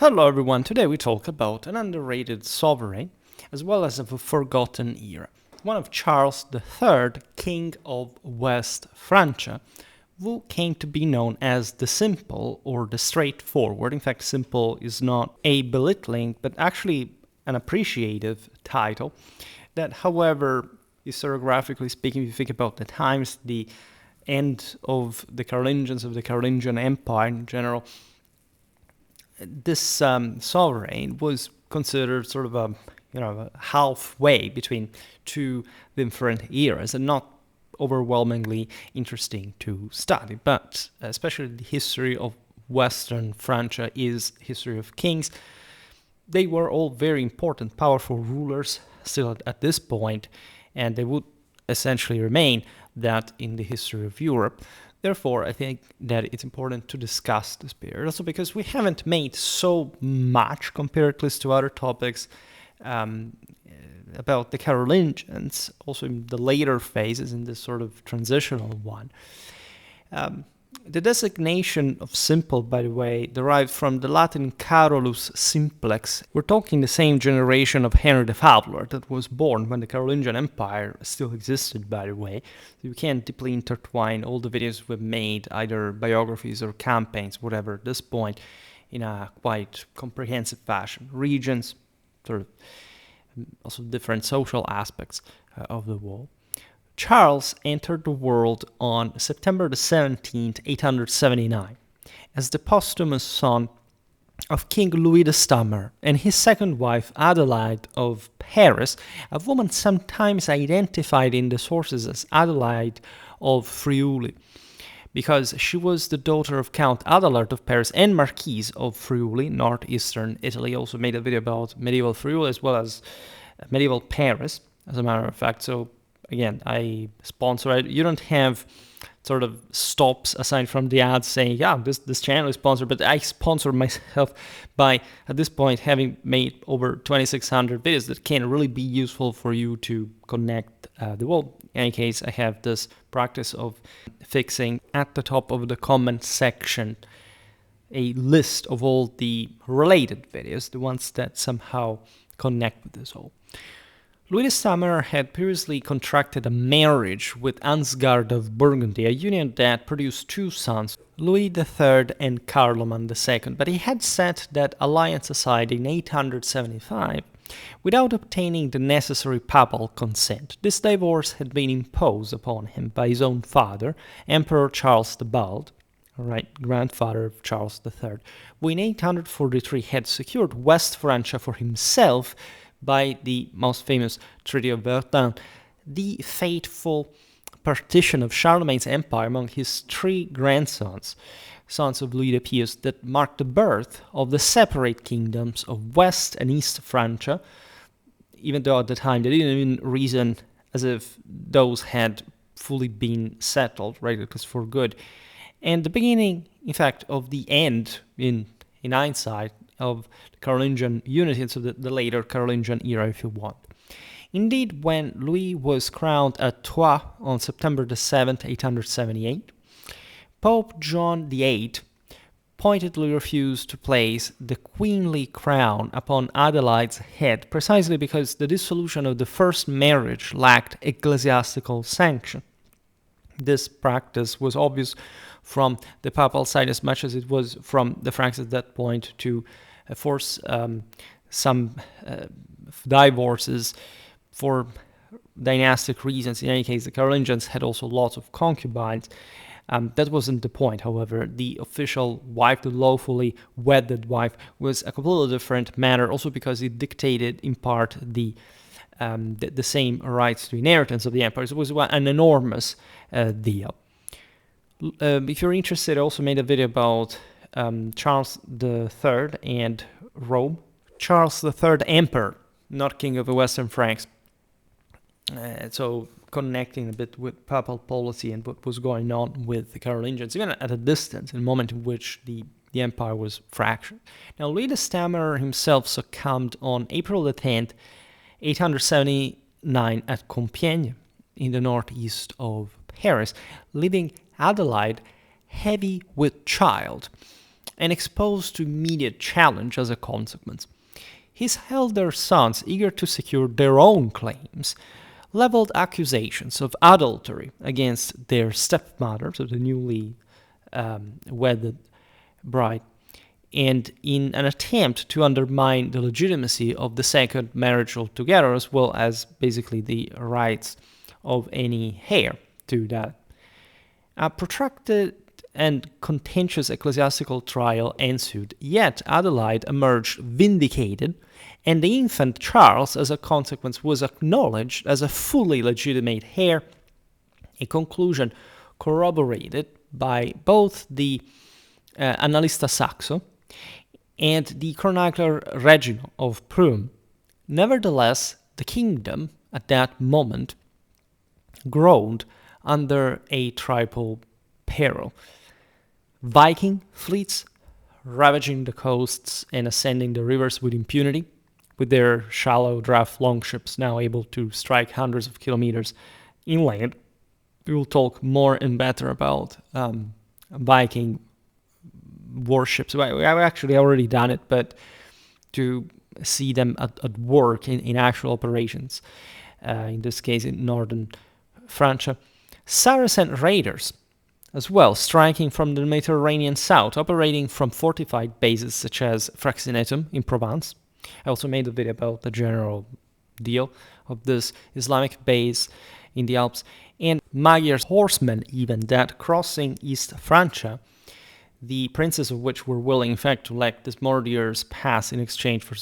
Hello everyone, today we talk about an underrated sovereign as well as of a forgotten era. One of Charles III, King of West Francia, who came to be known as the Simple or the Straightforward. In fact, simple is not a belittling, but actually an appreciative title that, however, historiographically speaking, if you think about the times, the end of the Carolingian Empire in general, this sovereign was considered sort of a halfway between two different eras and not overwhelmingly interesting to study. But especially the history of Western Francia is history of kings. They were all very important, powerful rulers still at this point, and they would essentially remain that in the history of Europe. Therefore, I think that it's important to discuss this period, also because we haven't made so much compared at least to other topics about the Carolingians, also in the later phases, in this sort of transitional one. The designation of simple, by the way, derived from the Latin Carolus simplex. We're talking the same generation of Henry the Fowler that was born when the Carolingian Empire still existed, by the way. So you can deeply intertwine all the videos we've made, either biographies or campaigns, whatever, at this point, in a quite comprehensive fashion. Regions, sort of also different social aspects of the world. Charles entered the world on September the 17th, 879, as the posthumous son of King Louis the Stammer and his second wife Adelaide of Paris, a woman sometimes identified in the sources as Adelaide of Friuli, because she was the daughter of Count Adelard of Paris and Marquise of Friuli, northeastern Italy. Also made a video about medieval Friuli as well as medieval Paris, as a matter of fact. So again, I sponsor it. You don't have sort of stops aside from the ads saying, yeah, this channel is sponsored, but I sponsor myself by, at this point, having made over 2,600 videos that can really be useful for you to connect the world. In any case, I have this practice of fixing at the top of the comment section a list of all the related videos, the ones that somehow connect with this whole. Louis the Stammer had previously contracted a marriage with Ansgard of Burgundy, a union that produced two sons, Louis III and Carloman II, but he had set that alliance aside in 875 without obtaining the necessary papal consent. This divorce had been imposed upon him by his own father, Emperor Charles the Bald, grandfather of Charles III, who in 843 had secured West Francia for himself by the most famous Treaty of Verdun, the fateful partition of Charlemagne's empire among his three grandsons, sons of Louis the Pious, that marked the birth of the separate kingdoms of West and East Francia, even though at the time they didn't even reason as if those had fully been settled, right, because for good. And the beginning, in fact, of the end, in hindsight, of the Carolingian unity, and so the later Carolingian era, if you want. Indeed, when Louis was crowned at Troyes on September the 7th, 878, Pope John VIII pointedly refused to place the queenly crown upon Adelaide's head, precisely because the dissolution of the first marriage lacked ecclesiastical sanction. This practice was obvious from the papal side as much as it was from the Franks at that point to force some divorces for dynastic reasons. In any case, the Carolingians had also lots of concubines. That wasn't the point, however. The official wife, the lawfully wedded wife, was a completely different matter, also because it dictated in part the same rights to inheritance of the empire. So it was an enormous deal. If you're interested, I also made a video about Charles III and Rome. Charles III Emperor, not King of the Western Franks. So connecting a bit with papal policy and what was going on with the Carolingians, even at a distance, in a moment in which the empire was fractured. Now, Louis the Stammerer himself succumbed on April the 10th, 879 at Compiègne, in the northeast of Paris, leaving Adelaide heavy with child. and exposed to immediate challenge as a consequence. His elder sons, eager to secure their own claims, leveled accusations of adultery against their stepmother, so the newly wedded bride, and in an attempt to undermine the legitimacy of the second marriage altogether, as well as basically the rights of any heir to that. A protracted and contentious ecclesiastical trial ensued, yet Adelaide emerged vindicated, and the infant Charles, as a consequence, was acknowledged as a fully legitimate heir, a conclusion corroborated by both the Annalista Saxo and the chronicler Reginald of Prüm. Nevertheless, the kingdom, at that moment, groaned under a triple peril. Viking fleets ravaging the coasts and ascending the rivers with impunity, with their shallow draft longships now able to strike hundreds of kilometers inland. We will talk more and better about Viking warships. I've actually already done it, but to see them at work in actual operations, in this case in northern Francia. Saracen raiders as well, striking from the Mediterranean south, operating from fortified bases such as Fraxinetum in Provence. I also made a video about the general deal of this Islamic base in the Alps, and Magyar's horsemen even that crossing East Francia, the princes of which were willing, in fact, to let this Mordiers pass in exchange for,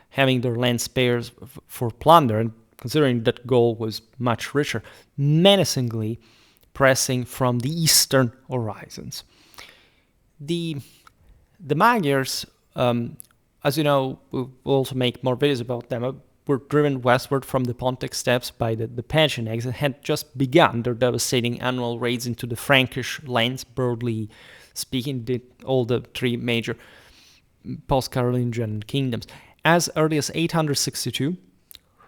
having their land spared for plunder, and considering that Gaul was much richer, menacingly pressing from the eastern horizons. The Magyars, as you know, we'll also make more videos about them, were driven westward from the Pontic steppes by the Pecheneggs and had just begun their devastating annual raids into the Frankish lands, broadly speaking, all the three major post-Carolingian kingdoms. As early as 862,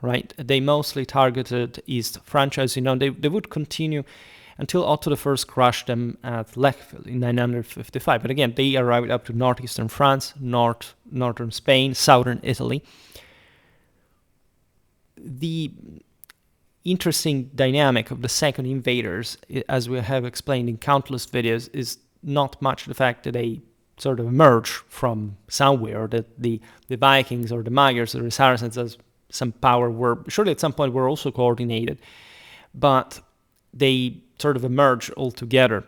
right, they mostly targeted East Francia. As you know, they would continue until Otto I crushed them at Lechfeld in 955. But again, they arrived up to northeastern France, northern Spain, southern Italy. The interesting dynamic of the second invaders, as we have explained in countless videos, is not much the fact that they sort of emerge from somewhere, that the Vikings or the Magyars or the Saracens as some power were, surely at some point were also coordinated, but they sort of emerge all together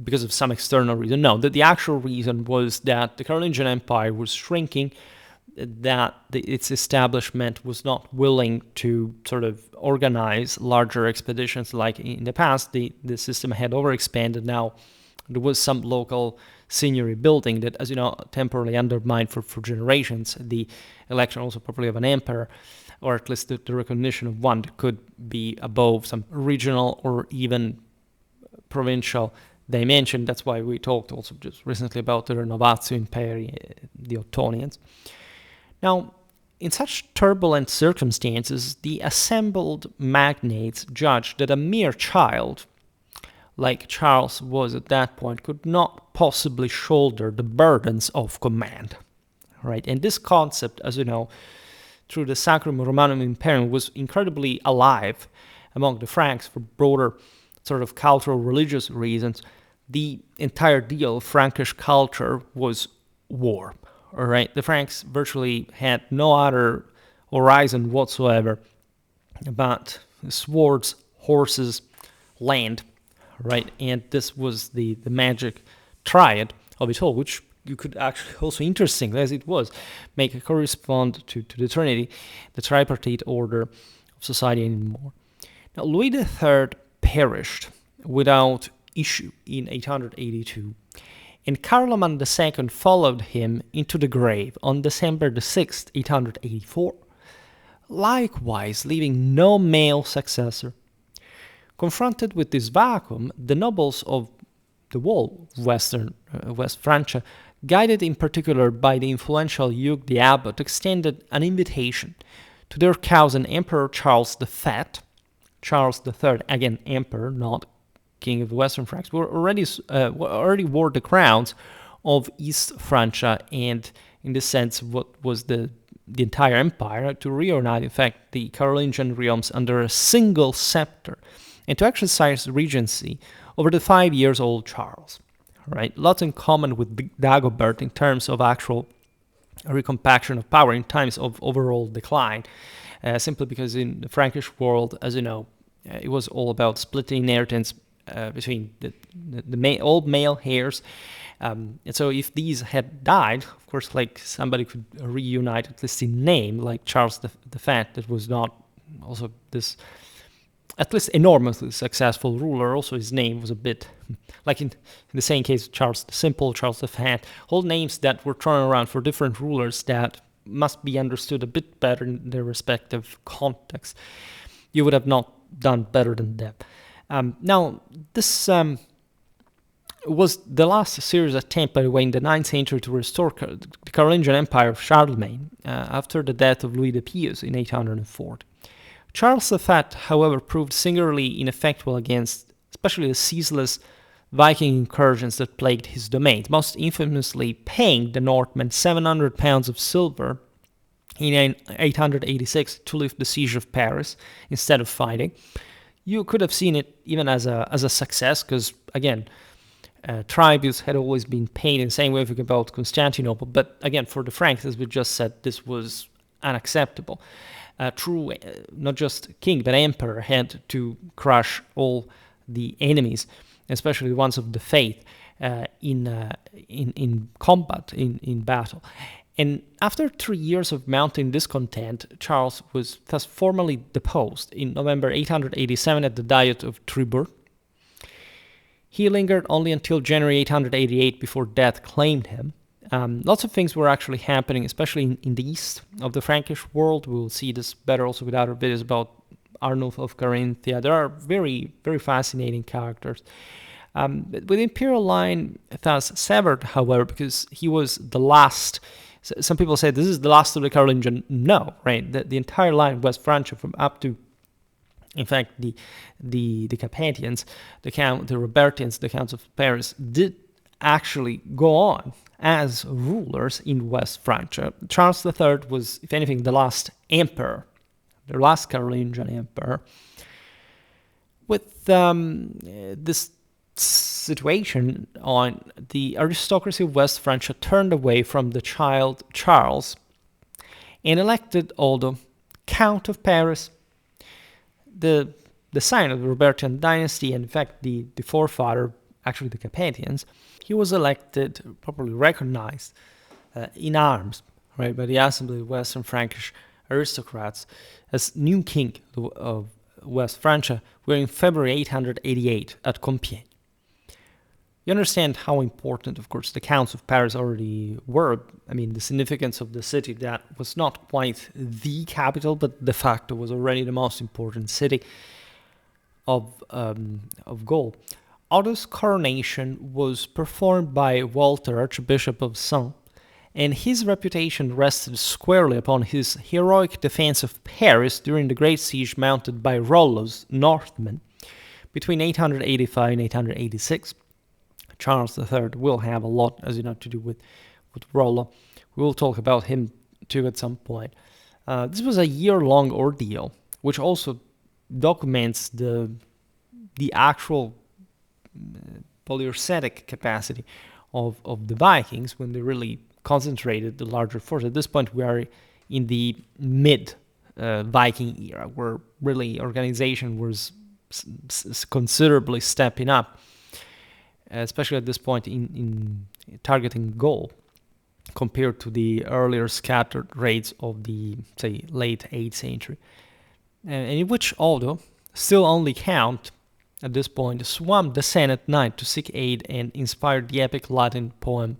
because of some external reason. No, the actual reason was that the Carolingian Empire was shrinking, that its establishment was not willing to sort of organize larger expeditions like in the past. The system had overexpanded. Now there was some local seigneury building that, as you know, temporarily undermined for generations the election also properly of an emperor, or at least the recognition of one that could be above some regional or even provincial dimension. That's why we talked also just recently about the Renovatio Imperii, the Ottonians. Now, in such turbulent circumstances, the assembled magnates judged that a mere child, like Charles was at that point, could not possibly shoulder the burdens of command, right? And this concept, as you know, through the Sacrum Romanum Imperium, was incredibly alive among the Franks for broader sort of cultural, religious reasons. The entire deal of Frankish culture was war, all right? The Franks virtually had no other horizon whatsoever but swords, horses, land, right? And this was the magic triad of it all, which you could actually also, interestingly as it was, make it correspond to the Trinity, the tripartite order of society anymore. Now, Louis III perished without issue in 882, and Carloman II followed him into the grave on December the 6th, 884, likewise leaving no male successor. Confronted with this vacuum, the nobles of the whole West Francia, guided in particular by the influential Hugh the Abbot, extended an invitation to their cousin Emperor Charles the Fat, Charles III, again emperor, not king of the Western Franks, already wore the crowns of East Francia, and in this sense what was the entire empire, to reunite in fact the Carolingian realms under a single scepter and to exercise regency over the 5-year-old Charles. Right, lots in common with Dagobert in terms of actual recompaction of power in times of overall decline, simply because in the Frankish world, as you know, it was all about splitting inheritance between the old male heirs. And so if these had died, of course, like somebody could reunite, at least in name, like Charles the Fat, that was not also this at least enormously successful ruler. Also his name was a bit like in the same case Charles the Simple, Charles the Fat, all names that were thrown around for different rulers that must be understood a bit better in their respective context. You would have not done better than that. Now, this was the last serious attempt, by the way, in the 9th century to restore the Carolingian Empire of Charlemagne after the death of Louis the Pious in 840. Charles the Fat, however, proved singularly ineffectual against especially the ceaseless Viking incursions that plagued his domains, most infamously paying the Northmen 700 pounds of silver in 886 to lift the siege of Paris instead of fighting. You could have seen it even as a success, because, again, tributes had always been paid in the same way we think about Constantinople. But again, for the Franks, as we just said, this was unacceptable. True, not just king, but emperor had to crush all the enemies, especially the ones of the faith, in combat, in battle. And after 3 years of mounting discontent, Charles was thus formally deposed in November 887 at the Diet of Tribur. He lingered only until January 888 before death claimed him. Lots of things were actually happening, especially in the east of the Frankish world. We will see this better also with other videos about Arnulf of Carinthia. There are very, very fascinating characters. With the imperial line thus severed, however, because he was the last. Some people say this is the last of the Carolingian. No, right? The entire line of West Francia, from up to, in fact, the Capetians, the Robertians, the Counts of Paris, did actually go on as rulers in West Francia. Charles III was, if anything, the last emperor, the last Carolingian emperor. With this situation on, the aristocracy of West Francia turned away from the child Charles and elected Aldo Count of Paris, the sign of the Robertian dynasty, and in fact the forefather, actually the Capetians. He was elected, properly recognized in arms, right, by the Assembly of Western Frankish aristocrats as new king of West Francia, were in February 888 at Compiègne. You understand how important, of course, the Counts of Paris already were. I mean, the significance of the city that was not quite the capital, but de facto was already the most important city of Gaul. Otto's coronation was performed by Walter, Archbishop of Sens, and his reputation rested squarely upon his heroic defense of Paris during the great siege mounted by Rollo's Northmen between 885 and 886. Charles III will have a lot, as you know, to do with Rollo. We will talk about him too at some point. This was a year-long ordeal, which also documents the actual polyurcetic capacity of the Vikings when they really concentrated the larger force. At this point, we are in the mid Viking era, where really organization was considerably stepping up, especially at this point in targeting Gaul, compared to the earlier scattered raids of the, say, late 8th century, and in which Aldo, still only count at this point, swamped the Seine at night to seek aid and inspired the epic Latin poem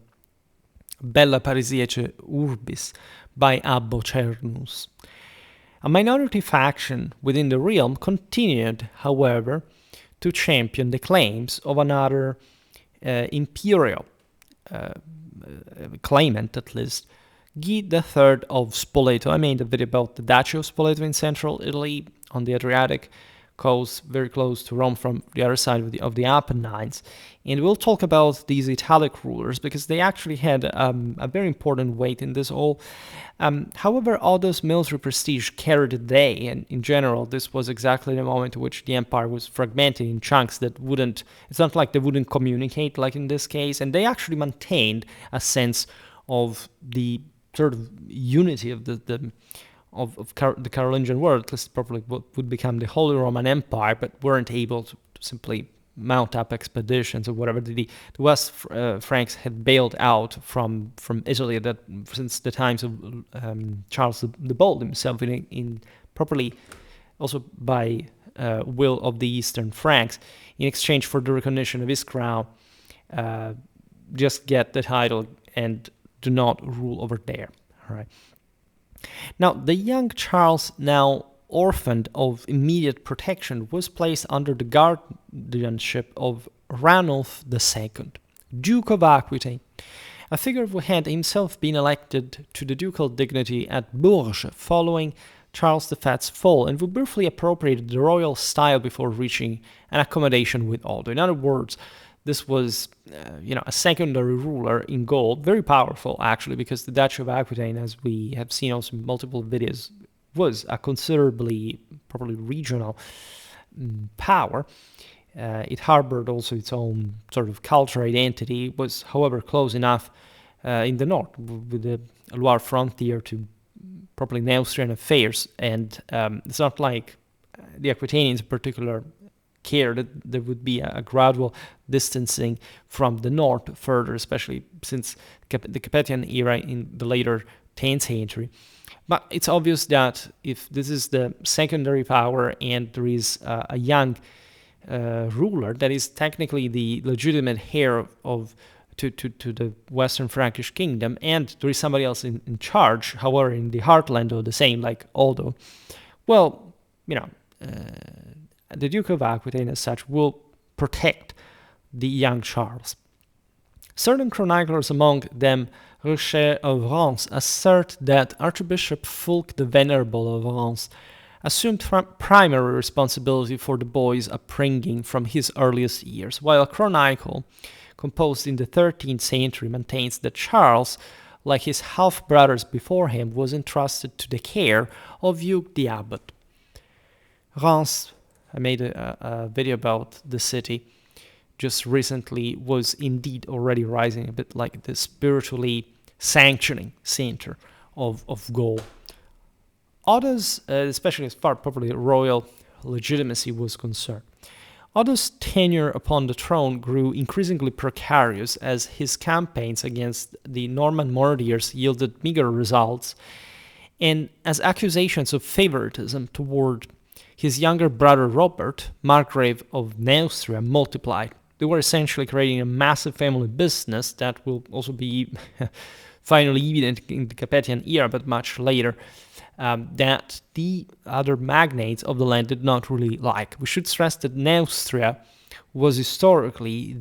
Bella Parisiece Urbis by Abbo Cernus. A minority faction within the realm continued, however, to champion the claims of another imperial claimant, at least, Guy III of Spoleto. I made a video about the Duchy of Spoleto in central Italy on the Adriatic coast, very close to Rome from the other side of the Apennines. And we'll talk about these Italic rulers because they actually had a very important weight in this all. However, Otto's military prestige carried the day, and in general, this was exactly the moment in which the empire was fragmented in chunks that wouldn't, it's not like they wouldn't communicate like in this case, and they actually maintained a sense of the sort of unity of the Carolingian world, at least probably what would become the Holy Roman Empire, but weren't able to simply mount up expeditions or whatever. The West Franks had bailed out from Italy that since the times of Charles the Bold himself, in properly also by will of the Eastern Franks, in exchange for the recognition of his crown, just get the title and do not rule over there. All right. Now, the young Charles, now orphaned of immediate protection, was placed under the guardianship of Ranulf II, Duke of Aquitaine, a figure who had himself been elected to the ducal dignity at Bourges following Charles V's fall, and who briefly appropriated the royal style before reaching an accommodation with Otto. In other words, this was, a secondary ruler in Gaul, very powerful actually, because the Duchy of Aquitaine, as we have seen also in multiple videos, was a considerably, probably regional power. It harbored also its own sort of cultural identity, was, however, close enough in the north with the Loire frontier to properly Neustrian affairs, and it's not like the Aquitanians in particular care that there would be a gradual distancing from the north further, especially since the Capetian era in the later 10th century. But it's obvious that if this is the secondary power and there is a young ruler that is technically the legitimate heir to the Western Frankish kingdom, and there is somebody else in charge, however, in the heartland of the same, like Aldo, well, the Duke of Aquitaine, as such, will protect the young Charles. Certain chroniclers, among them Rocher of Reims, assert that Archbishop Fulk the Venerable of Reims assumed primary responsibility for the boy's upbringing from his earliest years, while a chronicle composed in the 13th century maintains that Charles, like his half-brothers before him, was entrusted to the care of Hugh the Abbot. Reims, I made a video about the city just recently, was indeed already rising a bit like the spiritually sanctioning center of Gaul. Otto's, especially as far properly royal legitimacy was concerned, Otto's tenure upon the throne grew increasingly precarious as his campaigns against the Norman Mordiers yielded meager results, and as accusations of favoritism toward his younger brother Robert, Margrave of Neustria, multiplied. They were essentially creating a massive family business that will also be finally evident in the Capetian era, but much later, that the other magnates of the land did not really like. We should stress that Neustria was historically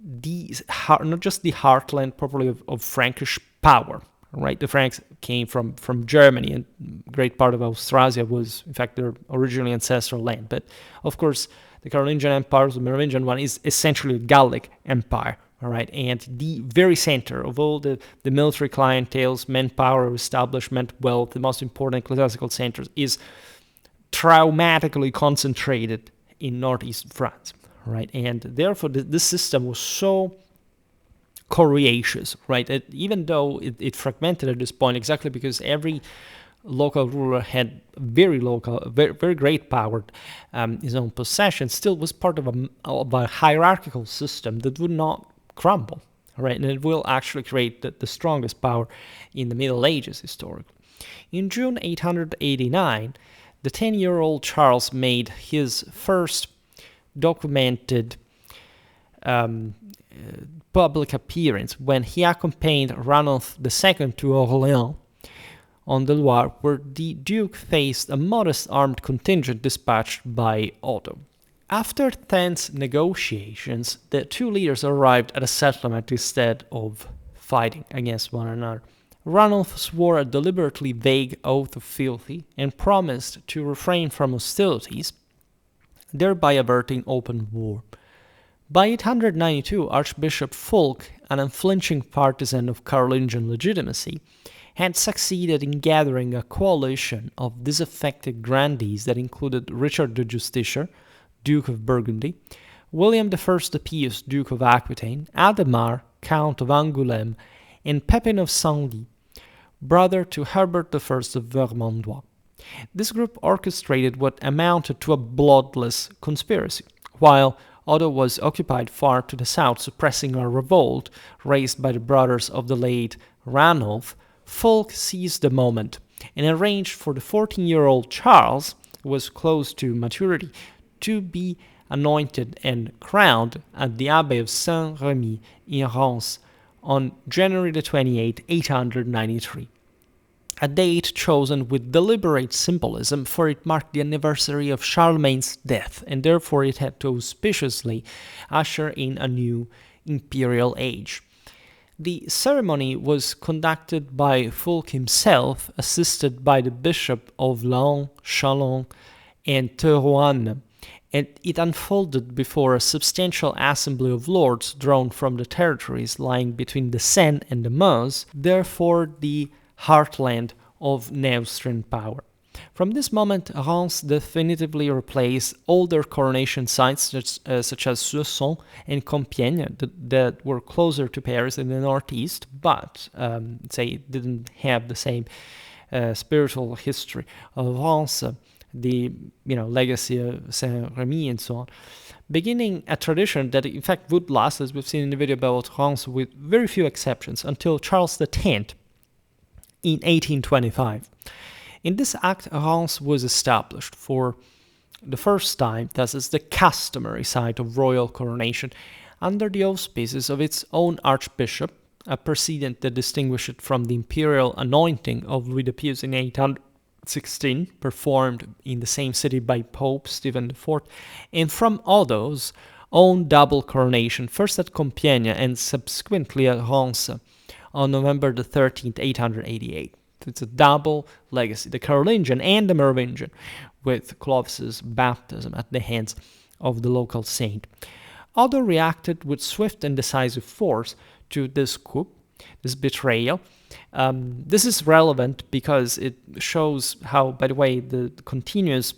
not just the heartland properly of Frankish power. Right, the Franks came from Germany, and a great part of Austrasia was, in fact, their originally ancestral land. But of course, the Carolingian Empire, the Merovingian one, is essentially a Gallic empire. All right, and the very center of all the military clienteles, manpower, establishment, wealth, the most important ecclesiastical centers, is traumatically concentrated in northeast France. Right, and therefore this system was so coriaceous, right? Even though it fragmented at this point, exactly because every local ruler had very great power, his own possession, still was part of a hierarchical system that would not crumble, right? And it will actually create the strongest power in the Middle Ages historically. In June 889, the 10-year-old Charles made his first documented public appearance when he accompanied Ranulf II to Orléans on the Loire, where the Duke faced a modest armed contingent dispatched by Otto. After tense negotiations, the two leaders arrived at a settlement instead of fighting against one another. Ranulf swore a deliberately vague oath of fealty and promised to refrain from hostilities, thereby averting open war. By 892, Archbishop Fulk, an unflinching partisan of Carolingian legitimacy, had succeeded in gathering a coalition of disaffected grandees that included Richard the Justiciar, Duke of Burgundy, William I the Pious, Duke of Aquitaine, Adhemar, Count of Angoulême, and Pepin of Senlis, brother to Herbert I of Vermandois. This group orchestrated what amounted to a bloodless conspiracy, while Otto was occupied far to the south suppressing a revolt raised by the brothers of the late Ranulf. Fulk seized the moment and arranged for the 14-year-old Charles, who was close to maturity, to be anointed and crowned at the Abbey of Saint-Remi in Reims on January 28, 893. A date chosen with deliberate symbolism, for it marked the anniversary of Charlemagne's death, and therefore it had to auspiciously usher in a new imperial age. The ceremony was conducted by Fulk himself, assisted by the Bishop of Laon, Chalon, and Terouanne, and it unfolded before a substantial assembly of lords drawn from the territories lying between the Seine and the Meuse, therefore the heartland of Neustrian power. From this moment, Reims definitively replaced older coronation sites such as Soissons and Compiègne that were closer to Paris in the northeast, but didn't have the same spiritual history of Reims, the legacy of Saint-Remi and so on, beginning a tradition that in fact would last, as we've seen in the video about Reims, with very few exceptions, until Charles X in 1825. In this act, Reims was established for the first time, thus as the customary site of royal coronation, under the auspices of its own archbishop, a precedent that distinguished it from the imperial anointing of Louis the Pious in 816, performed in the same city by Pope Stephen IV, and from Otto's own double coronation, first at Compiègne and subsequently at Reims, on November 13th, 888. It's a double legacy, the Carolingian and the Merovingian, with Clovis's baptism at the hands of the local saint. Otto reacted with swift and decisive force to this coup, this betrayal. This is relevant because it shows how, by the way, the continuous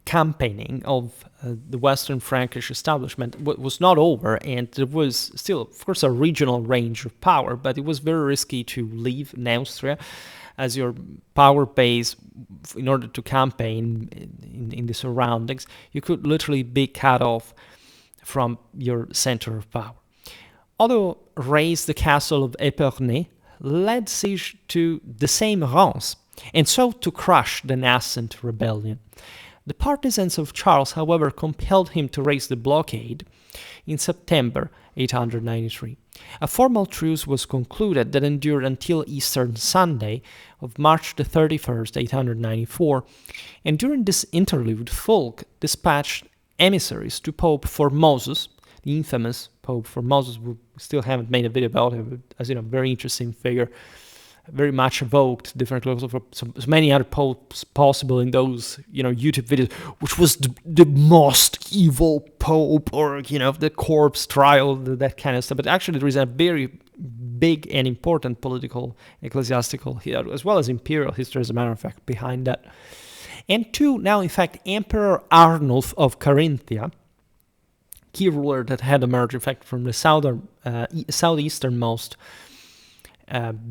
campaigning of the Western Frankish establishment was not over, and there was still, of course, a regional range of power, but it was very risky to leave Neustria as your power base in order to campaign in the surroundings. You could literally be cut off from your center of power. Otto raised the castle of Épernay, led siege to the same Reims, and sought to crush the nascent rebellion. The partisans of Charles, however, compelled him to raise the blockade in September 893. A formal truce was concluded that endured until Easter Sunday of March 31st, 894, and during this interlude, Fulk dispatched emissaries to Pope Formosus, the infamous Pope Formosus. We still haven't made a video about him, but as you know, very interesting figure, very much evoked different levels of so many other popes possible in those YouTube videos, which was the most evil pope, or the corpse trial, that kind of stuff. But actually there is a very big and important political, ecclesiastical, as well as imperial history, as a matter of fact, behind that. And two, now in fact, Emperor Arnulf of Carinthia, key ruler that had emerged in fact from the southeasternmost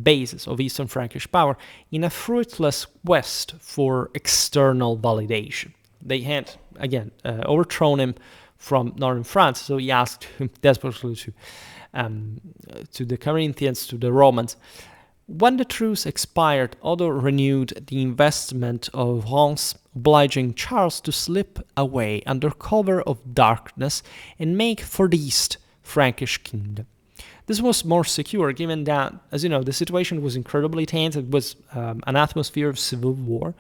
basis of Eastern Frankish power, in a fruitless quest for external validation. They had, again, overthrown him from northern France, so he asked him desperately to the Carinthians, to the Romans. When the truce expired, Otto renewed the investment of Reims, obliging Charles to slip away under cover of darkness and make for the East Frankish kingdom. This was more secure, given that, as you know, the situation was incredibly tense. It was an atmosphere of civil war.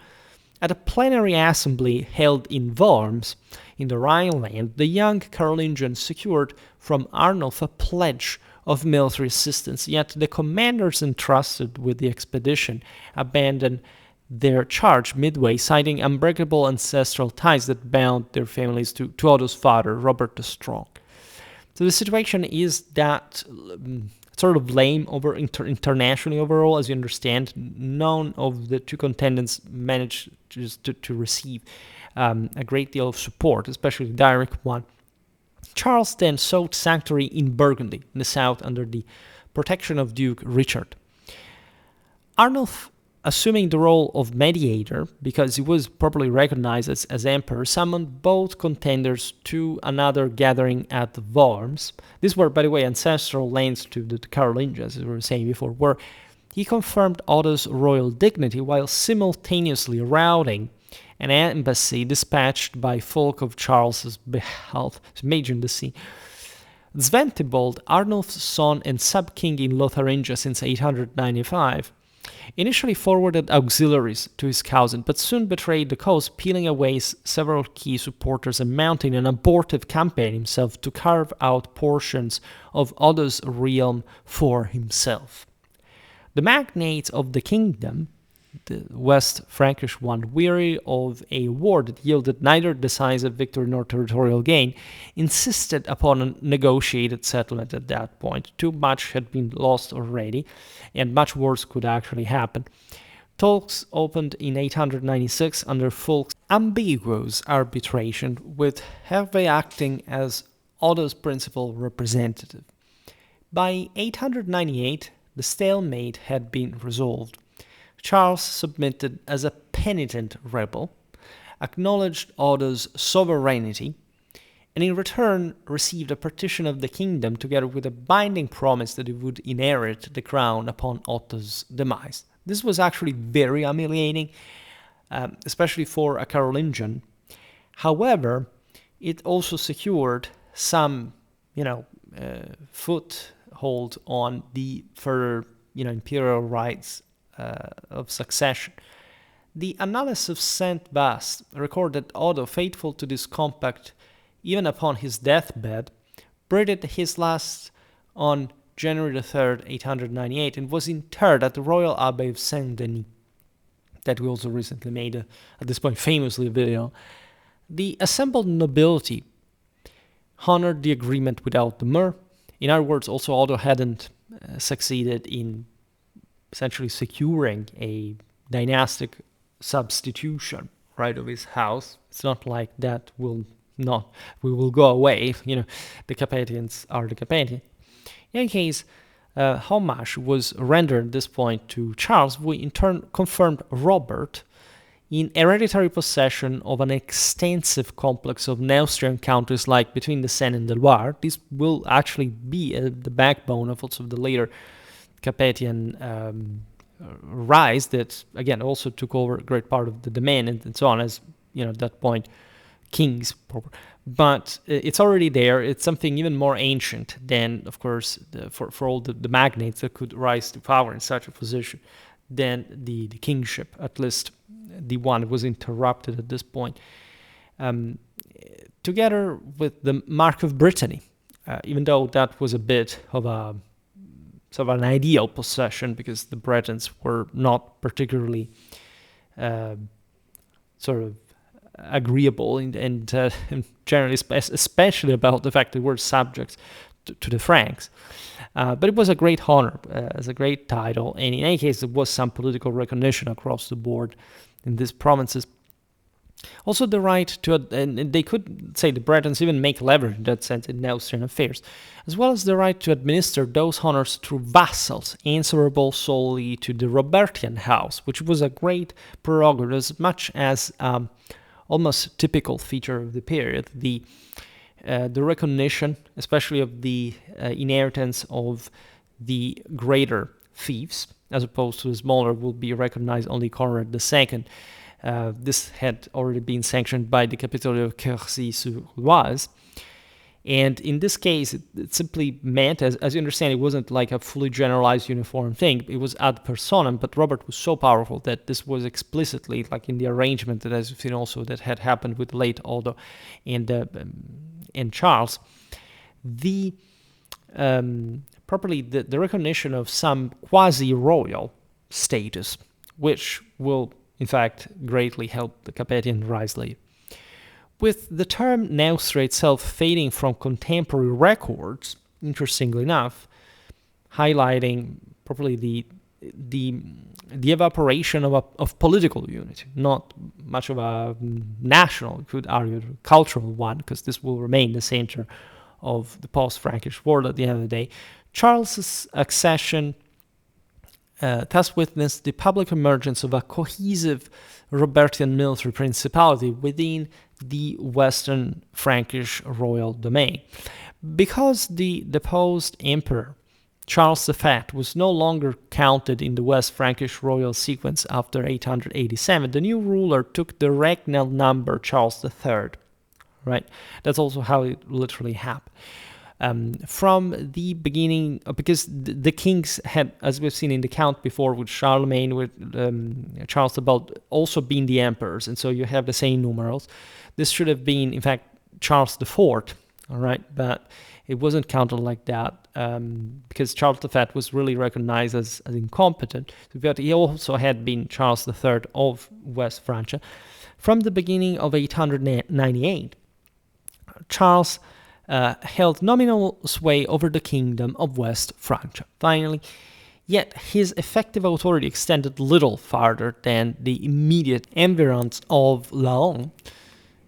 At a plenary assembly held in Worms, in the Rhineland, the young Carolingian secured from Arnulf a pledge of military assistance, yet the commanders entrusted with the expedition abandoned their charge midway, citing unbreakable ancestral ties that bound their families to Otto's father, Robert the Strong. So the situation is that sort of lame internationally overall, as you understand. None of the two contenders managed to receive a great deal of support, especially the direct one. Charles then sought sanctuary in Burgundy, in the south, under the protection of Duke Richard. Arnulf, assuming the role of mediator, because he was properly recognized as emperor, summoned both contenders to another gathering at Worms. These were, by the way, ancestral lands to the Carolingians, as we were saying before, where he confirmed Otto's royal dignity while simultaneously routing an embassy dispatched by folk of Charles's behalf. Imagine the scene. Sventibold, Arnulf's son and sub-king in Lotharingia since 895, initially forwarded auxiliaries to his cousin, but soon betrayed the cause, peeling away several key supporters and mounting an abortive campaign himself to carve out portions of Otto's realm for himself. The magnates of the kingdom, the West Frankish one, weary of a war that yielded neither decisive victory nor territorial gain, insisted upon a negotiated settlement at that point. Too much had been lost already, and much worse could actually happen. Talks opened in 896 under Fulk's ambiguous arbitration, with Hervé acting as Otto's principal representative. By 898, the stalemate had been resolved. Charles submitted as a penitent rebel, acknowledged Otto's sovereignty, and in return received a partition of the kingdom together with a binding promise that he would inherit the crown upon Otto's demise. This was actually very humiliating, especially for a Carolingian. However, it also secured some, foothold on the further, imperial rights of succession. The Annales of Saint Bast record that Otto, faithful to this compact even upon his deathbed, breathed his last on January 3rd, 898, and was interred at the Royal Abbey of Saint-Denis, that we also recently made, at this point, famously a video. The assembled nobility honored the agreement without demur. In other words, also Otto hadn't succeeded in essentially securing a dynastic substitution, right, of his house. It's not like that we will go away. The Capetians are the Capetians. In any case, homage was rendered at this point to Charles, who in turn confirmed Robert in hereditary possession of an extensive complex of Neustrian countries like between the Seine and the Loire. This will actually be the backbone of also the later Capetian rise that, again, also took over a great part of the domain and so on, as, at that point, kings. But it's already there. It's something even more ancient than, of course, for all the magnates that could rise to power in such a position, than the kingship, at least the one that was interrupted at this point. Together with the Mark of Brittany, even though that was a bit of a sort of an ideal possession, because the Bretons were not particularly sort of agreeable and generally, especially about the fact that we're subjects to the Franks. But it was a great honor, as a great title, and in any case, there was some political recognition across the board in these provinces. Also, the right to, and they could say the Bretons even make leverage in that sense in Neustrian affairs, as well as the right to administer those honors through vassals answerable solely to the Robertian house, which was a great prerogative, as much as almost typical feature of the period, the recognition, especially of the inheritance of the greater fiefs, as opposed to the smaller, will be recognized only Conrad II. This had already been sanctioned by the Capitol of Quercy-sur-Oise. And in this case, it simply meant, as you understand, it wasn't like a fully generalized uniform thing. It was ad personam, but Robert was so powerful that this was explicitly, like in the arrangement that, as you've seen also, that had happened with late Otto and Charles. The properly the recognition of some quasi-royal status, which will, in fact, greatly help the Capetian rise later. With the term Neustria itself fading from contemporary records, interestingly enough, highlighting properly the evaporation of political unity, not much of a national, you could argue, cultural one, because this will remain the center of the post-Frankish world at the end of the day. Charles's accession thus witnessed the public emergence of a cohesive Robertian military principality within the Western Frankish royal domain. Because the deposed emperor Charles the Fat was no longer counted in the West Frankish royal sequence after 887, the new ruler took the regnal number Charles III. Right? That's also how it literally happened. From the beginning, because the kings had, as we've seen in the count before, with Charlemagne, with Charles the Bald, also been the emperors, and so you have the same numerals. This should have been, in fact, Charles IV, all right, but it wasn't counted like that because Charles the Fat was really recognized as incompetent. But he also had been Charles III of West Francia. From the beginning of 898, Charles held nominal sway over the kingdom of West Francia. Finally, yet his effective authority extended little farther than the immediate environs of Laon,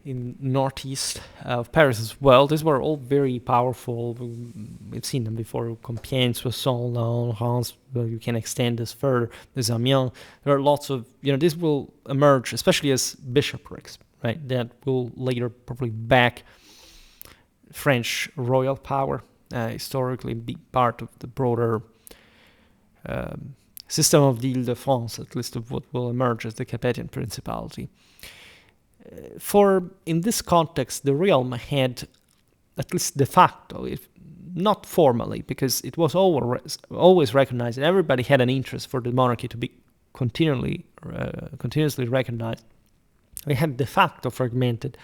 in northeast of Paris as well. These were all very powerful. We've seen them before. Compiègne, Soissons, Laon, Reims. Well, you can extend this further. There's Amiens. There are lots of, this will emerge, especially as bishoprics, right? That will later probably back French royal power, historically be part of the broader system of the Ile-de-France, at least of what will emerge as the Capetian Principality. For in this context, the realm had, at least de facto, if not formally, because it was always recognized, and everybody had an interest for the monarchy to be continuously recognized. We had de facto fragmented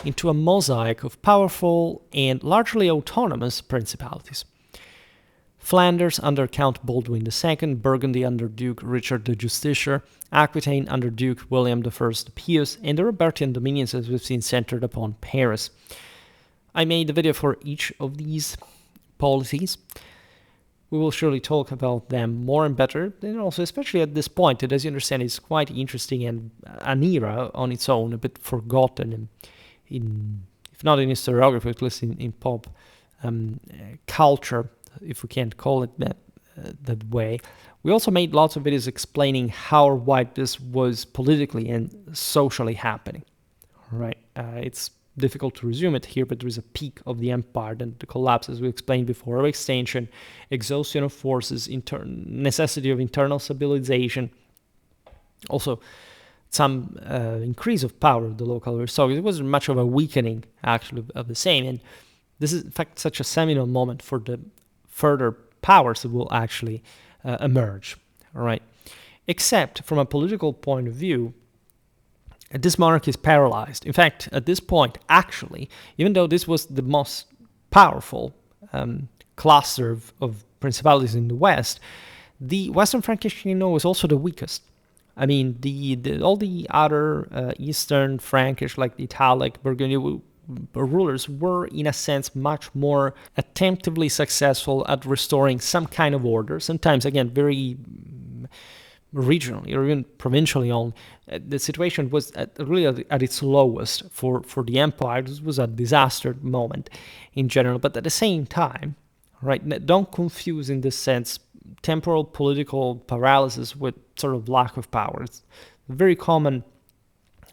into a mosaic of powerful and largely autonomous principalities. Flanders under Count Baldwin II, Burgundy under Duke Richard the Justiciar, Aquitaine under Duke William I the Pious, and the Robertian dominions, as we've seen, centered upon Paris. I made a video for each of these policies. We will surely talk about them more and better, and also especially at this point, that, as you understand, is quite interesting and an era on its own, a bit forgotten if not in historiography, at least in pop culture, if we can't call it that way. We also made lots of videos explaining how or why this was politically and socially happening. Right? It's difficult to resume it here, but there is a peak of the empire, then the collapse, as we explained before, of extension, exhaustion of forces, necessity of internal stabilization, also some increase of power of the local aristocracy. It wasn't much of a weakening, actually, of the same. And this is, in fact, such a seminal moment for the further powers that will actually emerge. All right. Except from a political point of view, this monarchy is paralyzed. In fact, at this point, actually, even though this was the most powerful cluster of principalities in the West, the Western Frankish kingdom was also the weakest. I mean, all the other Eastern Frankish, like the Italic, Burgundian rulers, were, in a sense, much more attemptively successful at restoring some kind of order, sometimes, again, very regionally or even provincially owned. The situation was really at its lowest for the empire. This was a disaster moment in general, but at the same time, right, don't confuse in this sense temporal political paralysis with sort of lack of power. It's a very common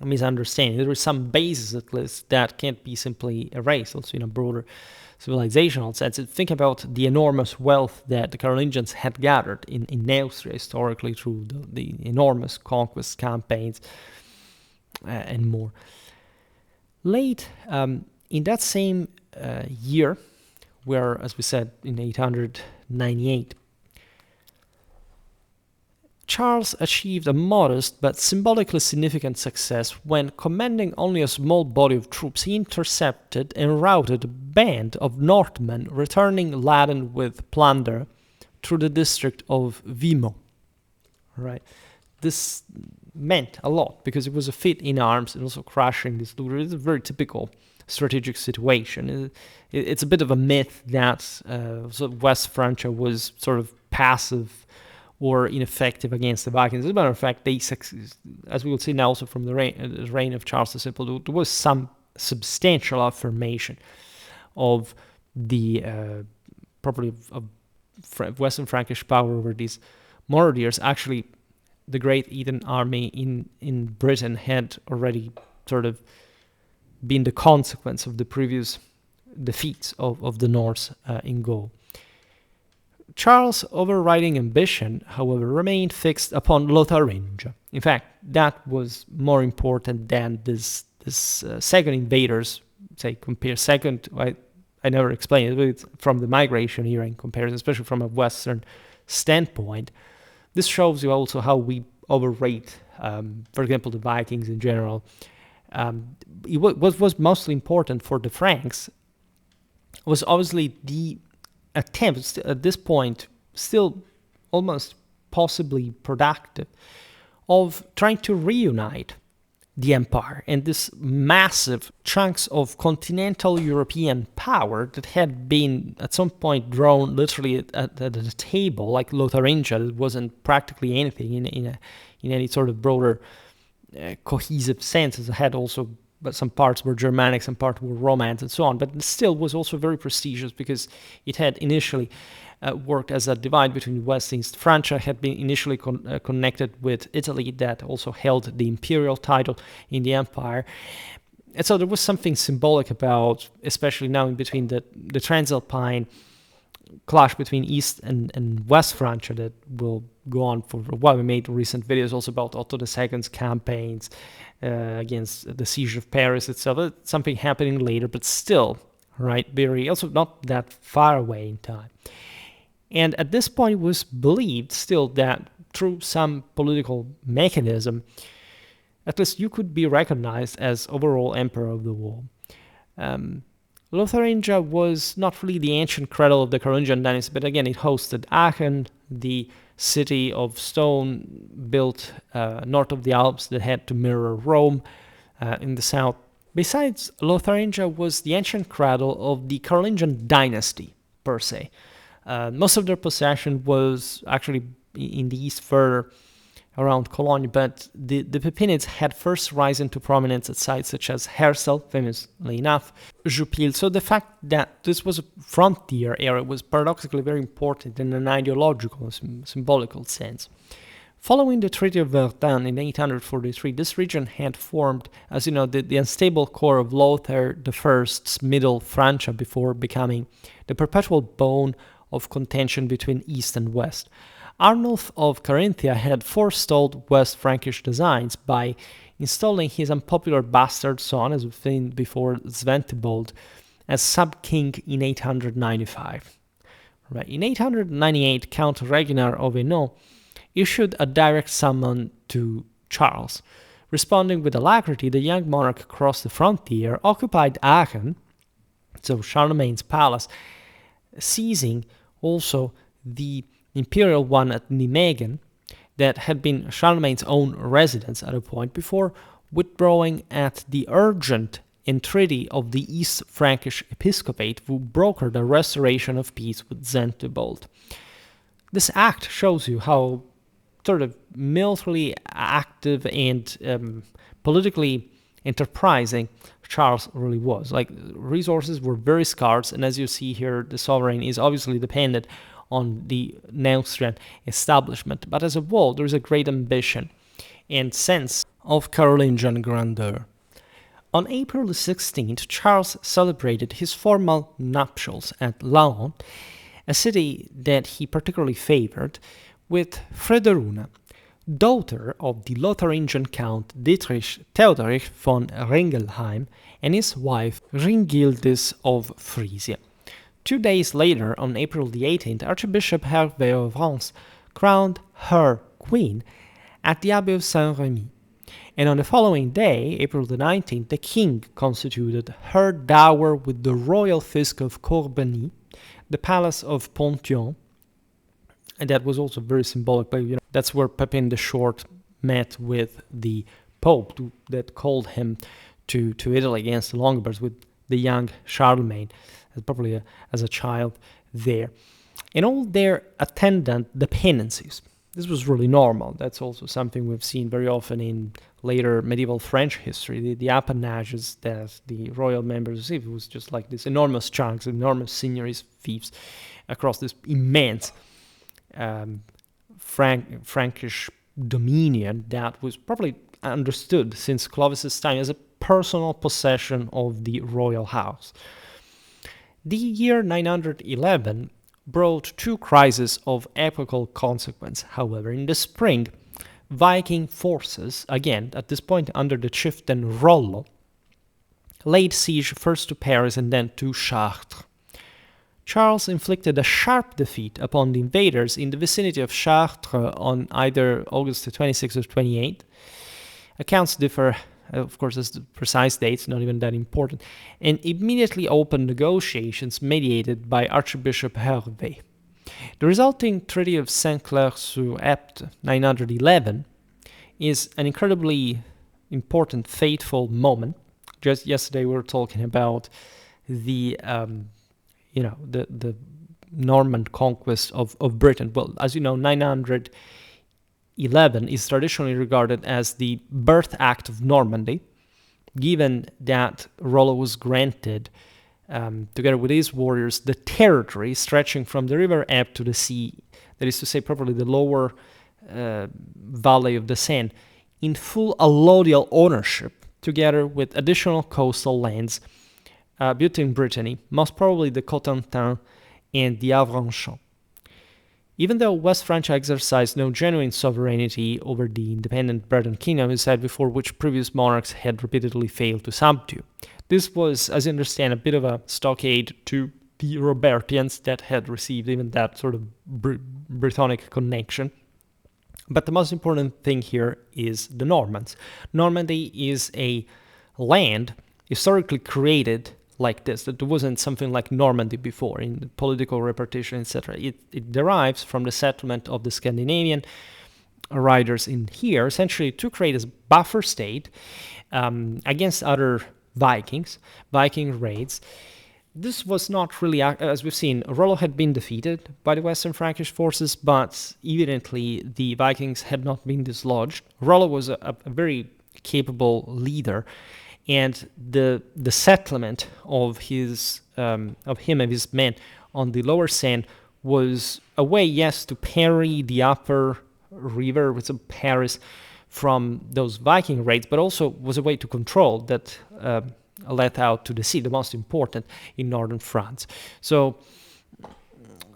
misunderstanding. There is some basis, at least, that can't be simply erased, also in a broader civilizational sense. Think about the enormous wealth that the Carolingians had gathered in Neustria historically through the enormous conquest campaigns and more. Late in that same year, where, as we said, in 898, Charles achieved a modest but symbolically significant success when, commanding only a small body of troops, he intercepted and routed a band of Northmen returning laden with plunder through the district of Vimo. Right, this meant a lot because it was a feat in arms and also crushing this loot. It's a very typical strategic situation. It's a bit of a myth that West Francia was sort of passive or ineffective against the Vikings. As a matter of fact, they, as we will see now also from the reign of Charles the Simple, there was some substantial affirmation of the property of Western Frankish power over these marauders. Actually, the Great Eaton Army in Britain had already sort of been the consequence of the previous defeats of the Norse in Gaul. Charles' overriding ambition, however, remained fixed upon Lotharingia. In fact, that was more important than this second invaders, say, compare second, I never explained it, but from the migration era in comparison, especially from a Western standpoint. This shows you also how we overrate, for example, the Vikings in general. What was mostly important for the Franks was obviously the attempts at this point, still almost possibly productive, of trying to reunite the empire and this massive chunks of continental European power that had been at some point drawn literally at the table, like Lotharingia, that wasn't practically anything in any sort of broader cohesive sense. It had also, but some parts were Germanic, some parts were Romance, and so on. But it still was also very prestigious because it had initially worked as a divide between West and East. Francia had been initially connected with Italy, that also held the imperial title in the empire. And so there was something symbolic about, especially now in between the Transalpine clash between East and West Francia that will go on for a while. We made recent videos also about Otto II's campaigns against the siege of Paris itself. It's something happening later, but still, right, very, also not that far away in time. And at this point, it was believed still that through some political mechanism, at least you could be recognized as overall emperor of the world. Lotharingia was not really the ancient cradle of the Carolingian dynasty, but again, it hosted Aachen, the city of stone built north of the Alps that had to mirror Rome in the south. Besides, Lotharingia was the ancient cradle of the Carolingian dynasty, per se. Most of their possession was actually in the east further around Cologne, but the Pepinids had first risen to prominence at sites such as Hersel, famously enough, Jupille. So the fact that this was a frontier area was paradoxically very important in an ideological, symbolical sense. Following the Treaty of Verdun in 843, this region had formed, as you know, the unstable core of Lothar I's Middle Francia before becoming the perpetual bone of contention between East and West. Arnulf of Carinthia had forestalled West Frankish designs by installing his unpopular bastard son, as we've seen before, Sventibold, as sub-king in 895. Right. In 898, Count Reginar of Hainaut issued a direct summon to Charles. Responding with alacrity, the young monarch crossed the frontier, occupied Aachen, so Charlemagne's palace, seizing also the imperial one at Nijmegen that had been Charlemagne's own residence at a point, before withdrawing at the urgent entreaty of the East Frankish episcopate, who brokered a restoration of peace with Zwentibold. This act shows you how sort of militarily active and politically enterprising Charles really was. Like, resources were very scarce, and as you see here, the sovereign is obviously dependent on the Neustrian establishment. But as a whole, there is a great ambition and sense of Carolingian grandeur. On April 16th, Charles celebrated his formal nuptials at Laon, a city that he particularly favored, with Frederuna, daughter of the Lotharingian Count Dietrich Theodorich von Ringelheim and his wife Ringildis of Frisia. 2 days later, on April the 18th, Archbishop Hervé of Reims crowned her queen at the Abbey of Saint-Remi. And on the following day, April the 19th, the king constituted her dower with the royal fisc of Corbeny, the palace of Ponthion, and that was also very symbolic. But that's where Pepin the Short met with the Pope that called him to Italy against the Longobards with the young Charlemagne, probably as a child there. And all their attendant dependencies. This was really normal. That's also something we've seen very often in later medieval French history. The appanages that the royal members received was just like this enormous chunks, enormous seigneuries, fiefs across this immense Frankish dominion that was probably understood since Clovis's time as a personal possession of the royal house. The year 911 brought two crises of epochal consequence, however. In the spring, Viking forces, again at this point under the chieftain Rollo, laid siege first to Paris and then to Chartres. Charles inflicted a sharp defeat upon the invaders in the vicinity of Chartres on either August 26 or 28. Accounts differ, of course, as the precise dates, not even that important, and immediately opened negotiations mediated by Archbishop Hervé. The resulting Treaty of Saint-Clair-sur-Epte, 911, is an incredibly important, fateful moment. Just yesterday we were talking about the Norman conquest of Britain. Well, as you know, 911 is traditionally regarded as the birth act of Normandy, given that Rollo was granted, together with his warriors, the territory stretching from the river Ebb to the sea, that is to say, probably the lower valley of the Seine, in full allodial ownership, together with additional coastal lands built in Brittany, most probably the Cotentin and the Avranchamp. Even though West Francia exercised no genuine sovereignty over the independent Breton kingdom, as said before, which previous monarchs had repeatedly failed to subdue. This was, as you understand, a bit of a stockade to the Robertians that had received even that sort of Brittonic connection. But the most important thing here is the Normans. Normandy is a land historically created like this, that there wasn't something like Normandy before in the political repartition, etc. It derives from the settlement of the Scandinavian riders in here, essentially to create a buffer state against other Viking raids. This was not really, as we've seen, Rollo had been defeated by the Western Frankish forces, but evidently the Vikings had not been dislodged. Rollo was a very capable leader, and the settlement of him and his men on the lower Seine was a way, yes, to parry the upper river with some Paris from those Viking raids, but also was a way to control that let out to the sea, the most important in northern France. So,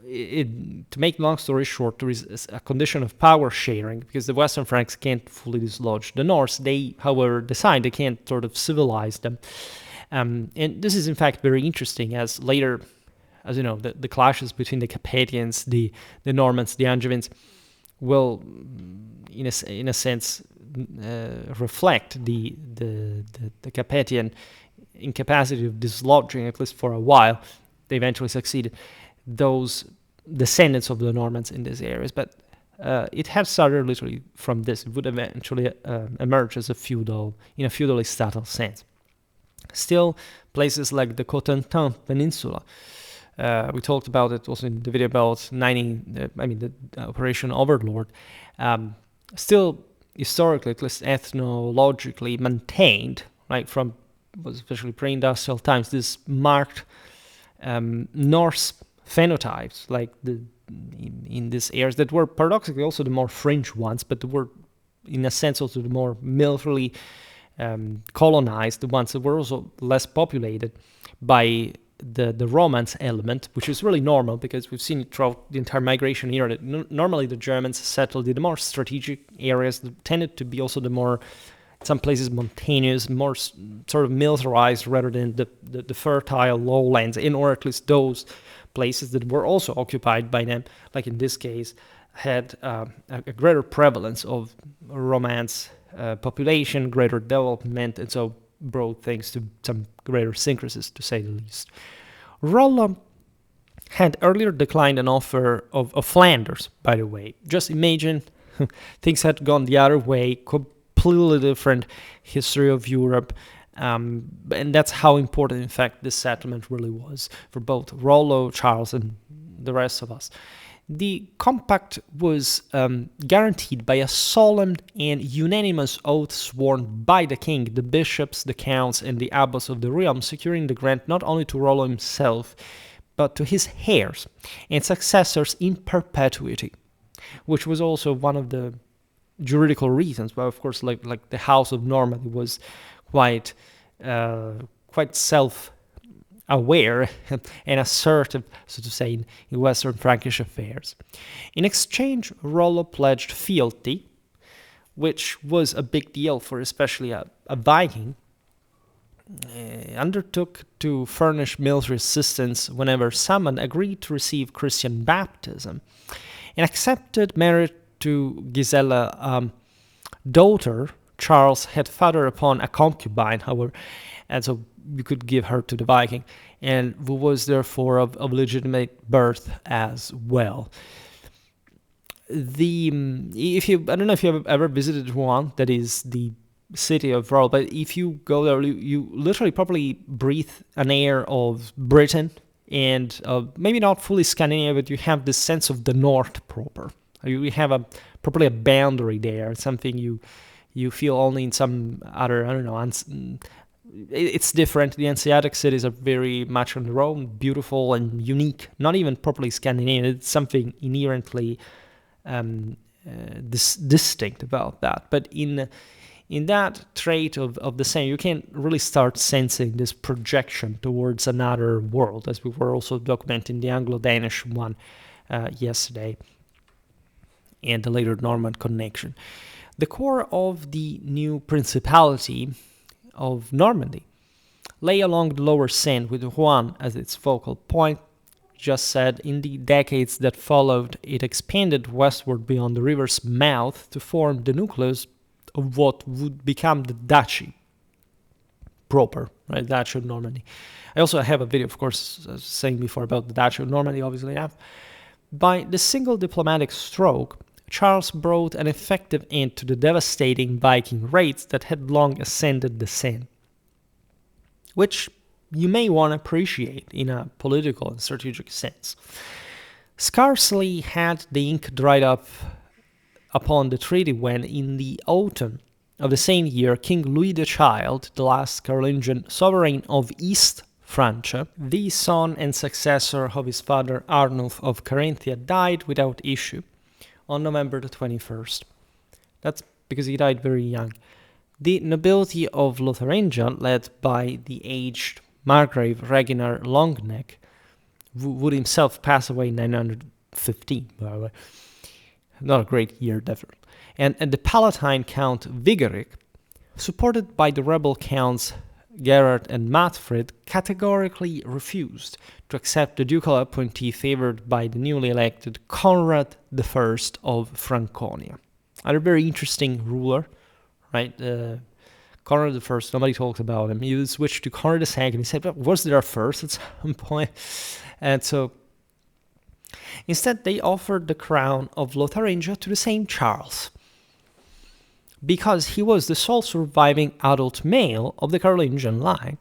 to make long story short, there is a condition of power sharing because the Western Franks can't fully dislodge the Norse. They, however, decide they can't sort of civilize them. And this is, in fact, very interesting as later, as you know, the clashes between the Capetians, the Normans, the Angevins will, in a sense, reflect the Capetian incapacity of dislodging, at least for a while. They eventually succeeded, those descendants of the Normans in these areas. But it had started literally from this. It would eventually emerge as a feudalist statal sense. Still, places like the Cotentin Peninsula, we talked about it also in the video about the Operation Overlord, still historically, at least ethnologically maintained, right, from especially pre-industrial times, this marked Norse phenotypes, like in these areas that were paradoxically also the more fringe ones, but were in a sense also the more militarily colonized, the ones that were also less populated by the Romance element, which is really normal because we've seen it throughout the entire migration era that normally the Germans settled in the more strategic areas that tended to be also the more, in some places, mountainous, more sort of militarized rather than the fertile lowlands, or at least those places that were also occupied by them, like in this case, had a greater prevalence of Romance population, greater development, and so brought things to some greater syncrasies, to say the least. Rollo had earlier declined an offer of Flanders, by the way. Just imagine things had gone the other way, completely different history of Europe. And that's how important, in fact, this settlement really was for both Rollo, Charles, and the rest of us. The compact was guaranteed by a solemn and unanimous oath sworn by the king, the bishops, the counts, and the abbots of the realm, securing the grant not only to Rollo himself, but to his heirs and successors in perpetuity, which was also one of the juridical reasons. But of course, like the House of Normandy was quite self-aware and assertive, so to say, in Western Frankish affairs. In exchange, Rollo pledged fealty, which was a big deal for especially a Viking. Undertook to furnish military assistance whenever summoned, agreed to receive Christian baptism, and accepted marriage to Gisela, daughter Charles had father upon a concubine, however, and so you could give her to the Viking, and who was therefore of legitimate birth as well. I don't know if you have ever visited Rouen, that is the city of Rollo, but if you go there, you literally probably breathe an air of Britain and maybe not fully Scandinavia, but you have this sense of the North proper. You have probably a boundary there, something you feel only in some other, I don't know, it's different. The Hanseatic cities are very much on their own, beautiful and unique, not even properly Scandinavian. It's something inherently distinct about that. But in that trait of the same, you can really start sensing this projection towards another world, as we were also documenting the Anglo-Danish one yesterday, and the later Norman connection. The core of the new principality of Normandy lay along the lower Seine, with Rouen as its focal point. Just said, in the decades that followed, it expanded westward beyond the river's mouth to form the nucleus of what would become the duchy proper, right? Duchy of Normandy. I also have a video, of course, saying before about the Duchy of Normandy, obviously enough. By the single diplomatic stroke, Charles brought an effective end to the devastating Viking raids that had long ascended the Seine, which you may want to appreciate in a political and strategic sense. Scarcely had the ink dried up upon the treaty when, in the autumn of the same year, King Louis the Child, the last Carolingian sovereign of East Francia, the son and successor of his father Arnulf of Carinthia, died without issue on November the 21st. That's because he died very young. The nobility of Lotharingia, led by the aged Margrave Reginar Longneck, would himself pass away in 915, by the way. Not a great year, definitely. And the Palatine Count Vigeric, supported by the rebel counts Gerard and Matfred, categorically refused to accept the ducal appointee favored by the newly elected Conrad I of Franconia. Another very interesting ruler, right? Conrad I, nobody talks about him. He switched to Conrad II, and he said, well, was there first at some point? And so instead, they offered the crown of Lotharingia to the same Charles, because he was the sole surviving adult male of the Carolingian line.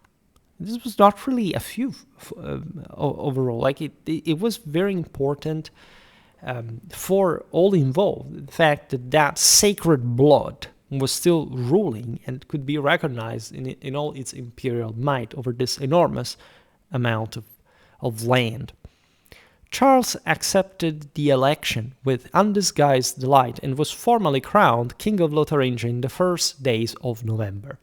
This was not really a few overall. Like it was very important for all involved. The fact that sacred blood was still ruling and could be recognized in all its imperial might over this enormous amount of land. Charles accepted the election with undisguised delight and was formally crowned King of Lotharingia in the first days of November.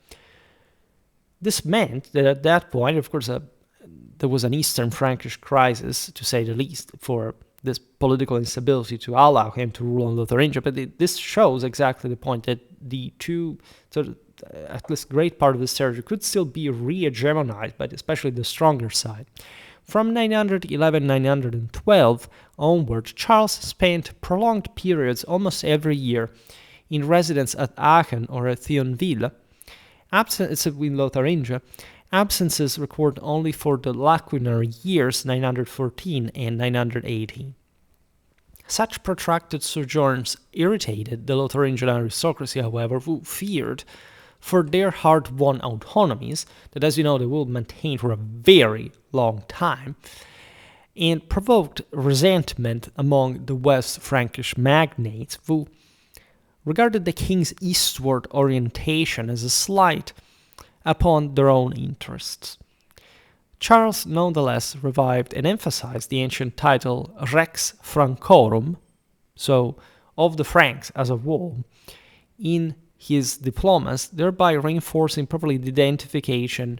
This meant that at that point, of course, there was an Eastern Frankish crisis, to say the least, for this political instability to allow him to rule on Lotharingia. But this shows exactly the point that the two, at least great part of this territory, could still be re-hegemonized by especially the stronger side. From 911-912 onward, Charles spent prolonged periods almost every year in residence at Aachen or at Thionville. It's in Lotharingia. Absences recorded only for the lacunary years 914 and 918. Such protracted sojourns irritated the Lotharingian aristocracy, however, who feared for their hard-won autonomies, that, as you know, they will maintain for a very long time, and provoked resentment among the West Frankish magnates, who regarded the king's eastward orientation as a slight upon their own interests. Charles nonetheless revived and emphasized the ancient title Rex Francorum, so of the Franks as a whole, in his diplomas, thereby reinforcing properly the identification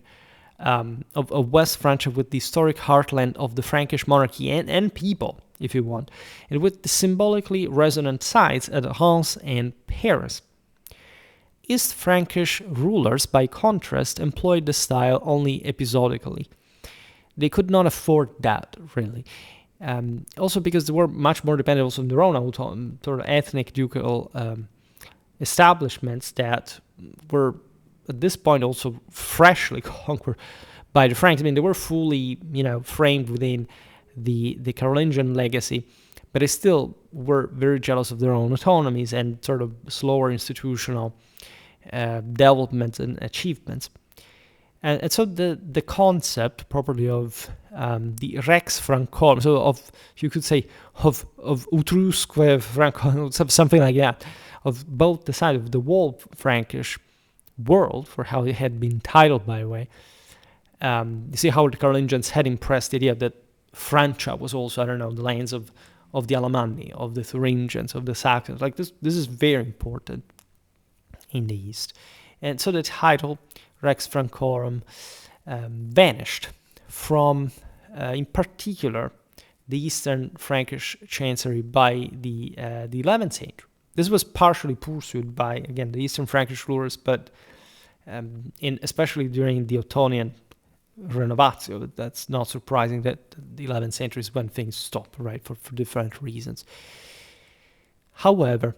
of West Francia with the historic heartland of the Frankish monarchy and people, if you want, and with the symbolically resonant sites at Reims and Paris. East Frankish rulers, by contrast, employed the style only episodically. They could not afford that, really. Also because they were much more dependent also on their own sort of ethnic ducal establishments that were, at this point, also freshly conquered by the Franks. I mean, they were fully, framed within the Carolingian legacy, but they still were very jealous of their own autonomies and sort of slower institutional developments and achievements. And so the concept properly of the Rex Francorum, so of, you could say, of Utrusque Francorum, something like that, of both the side of the whole Frankish world, for how it had been titled, by the way. You see how the Carolingians had impressed the idea that Francia was also, the lands of the Alemanni, of the Thuringians, of the Saxons. Like this is very important in the East. And so the title, Rex Francorum, vanished from, in particular, the Eastern Frankish Chancery by the 11th century. This was partially pursued by, again, the Eastern Frankish rulers, but especially during the Ottonian Renovatio. That's not surprising that the 11th century is when things stop, right, for different reasons. However,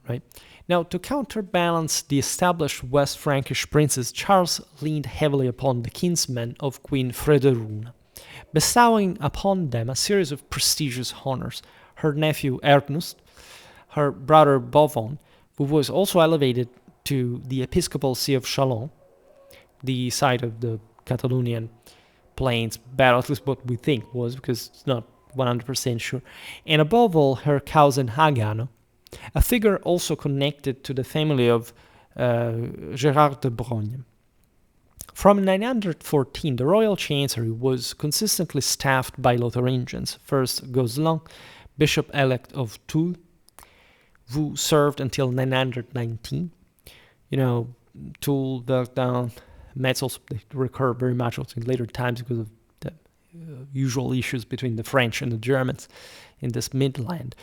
right, now to counterbalance the established West Frankish princes, Charles leaned heavily upon the kinsmen of Queen Frederuna, bestowing upon them a series of prestigious honors. Her nephew Ernest, her brother Bourbon, who was also elevated to the episcopal see of Chalon, the site of the Catalonian plains battle, at least what we think was, because it's not 100% sure, and above all, her cousin Hagano, a figure also connected to the family of Gérard de Brogne. From 914, the royal chancery was consistently staffed by Lotharingians, first Gozlan, bishop-elect of Toul, who served until 919. Toul, Verdun, Metz also recur very much also in later times because of the usual issues between the French and the Germans in this midland.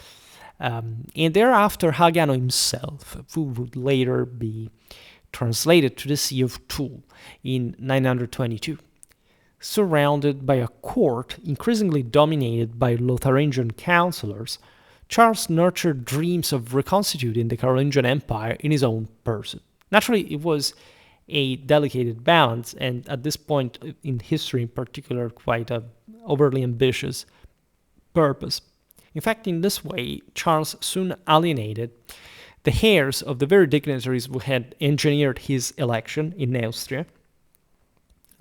And thereafter, Hagano himself, who would later be translated to the See of Toul in 922. Surrounded by a court increasingly dominated by Lotharingian councillors, Charles nurtured dreams of reconstituting the Carolingian Empire in his own person. Naturally, it was a delicate balance, and at this point in history in particular, quite an overly ambitious purpose. In fact, in this way, Charles soon alienated the heirs of the very dignitaries who had engineered his election in Neustria,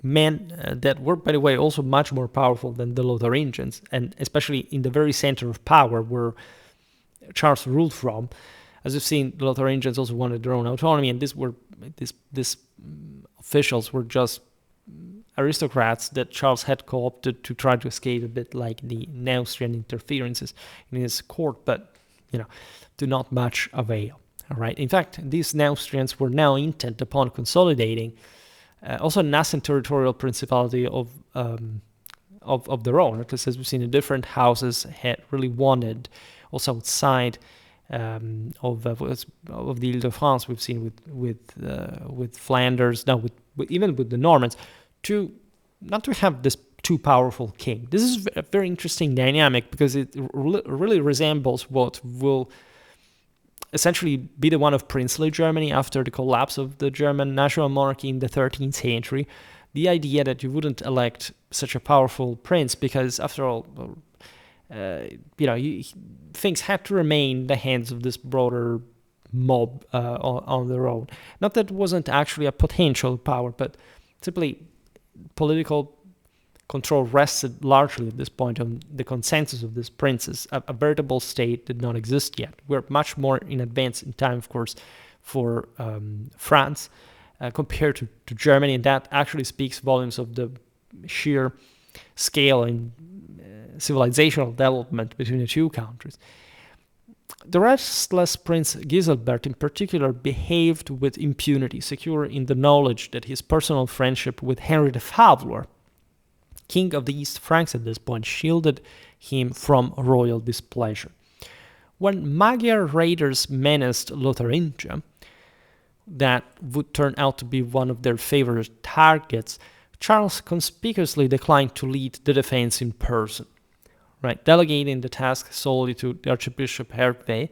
men that were, by the way, also much more powerful than the Lotharingians, and especially in the very center of power where Charles ruled from. As you've seen, the Lotharingians also wanted their own autonomy, and these officials were just aristocrats that Charles had co-opted to try to escape a bit like the Neustrian interferences in his court, but, to not much avail. All right. In fact, these Neustrians were now intent upon consolidating also a nascent territorial principality of their own. At least, as we've seen, the different houses had really wanted, also outside of the Ile-de-France, we've seen with Flanders, now even with the Normans, not to have this too powerful king. This is a very interesting dynamic because it really resembles what will essentially be the one of princely Germany after the collapse of the German national monarchy in the 13th century. The idea that you wouldn't elect such a powerful prince because, after all, things had to remain in the hands of this broader mob on their own. Not that it wasn't actually a potential power, but simply political control rested largely at this point on the consensus of these princes. A veritable state did not exist yet. We're much more in advance in time, of course, for France compared to Germany, and that actually speaks volumes of the sheer scale and civilizational development between the two countries. The restless Prince Giselbert in particular behaved with impunity, secure in the knowledge that his personal friendship with Henry the Fowler, king of the East Franks at this point, shielded him from royal displeasure. When Magyar raiders menaced Lotharingia, that would turn out to be one of their favorite targets, Charles conspicuously declined to lead the defense in person, right, delegating the task solely to the Archbishop Hervé,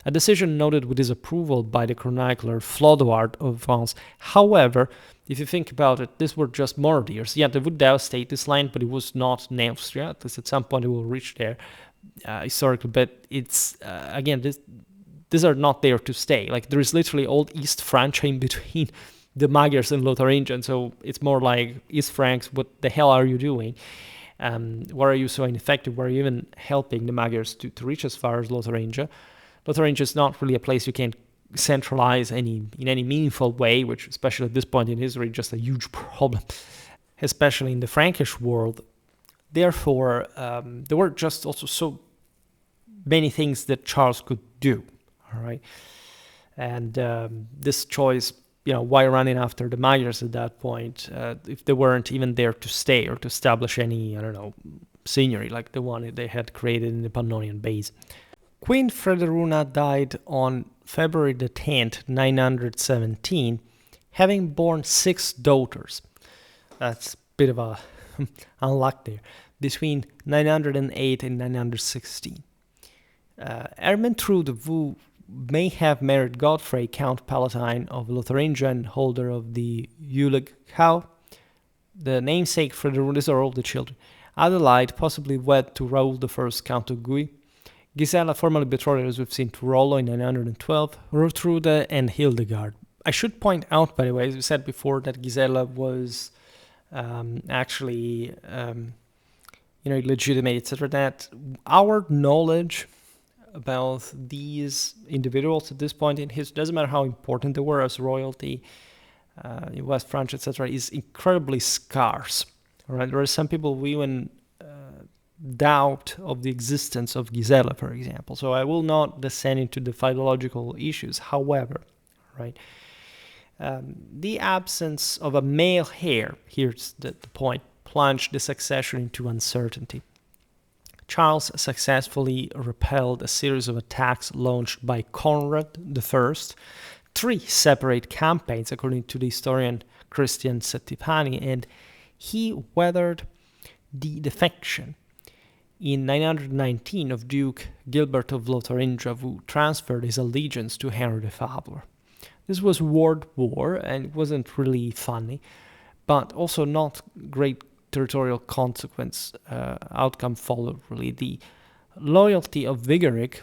a decision noted with disapproval by the chronicler Flodoard of Vence. However, if you think about it, these were just mountaineers. Yeah, they would devastate this land, but it was not Neustria. At least at some point it will reach there historically. But it's, again, these are not there to stay. Like, there is literally old East Francia in between the Magyars and Lotharingia. So it's more like, East Franks, what the hell are you doing? Why are you so ineffective? Why are you even helping the Magyars to reach as far as Lotharingia? Lotharingia is not really a place you can centralize in any meaningful way, which, especially at this point in history, is just a huge problem, especially in the Frankish world. Therefore, there were just also so many things that Charles could do, all right? And this choice, why running after the Magyars at that point, if they weren't even there to stay or to establish any, seigneury like the one they had created in the Pannonian Basin. Queen Frederuna died on February the 10th, 917, having borne 6 daughters. That's a bit of a unluck there, between 908 and 916. Ermentrude, who may have married Godfrey, Count Palatine of Lotharingia and holder of the Ulig cow, the namesake Frederuna. These are all the children. Adelaide possibly wed to Raoul I, Count of Gui. Gisela formally betrothed, as we've seen, to Rollo in 912, Gertrude and Hildegard. I should point out, by the way, as we said before, that Gisela was actually illegitimate, etc. That our knowledge about these individuals at this point in history, doesn't matter how important they were as royalty in West France, etc., is incredibly scarce. All right, there are some people who even doubt of the existence of Gisela, for example. So I will not descend into the philological issues. However, right, the absence of a male heir, here's the point, plunged the succession into uncertainty. Charles successfully repelled a series of attacks launched by Conrad I, 3 separate campaigns, according to the historian Christian Settipani, and he weathered the defection in 919 of Duke Gilbert of Lotharingia, who transferred his allegiance to Henry the Fowler. This was World War, and it wasn't really funny, but also not great territorial consequence outcome followed, really. The loyalty of Vigoric,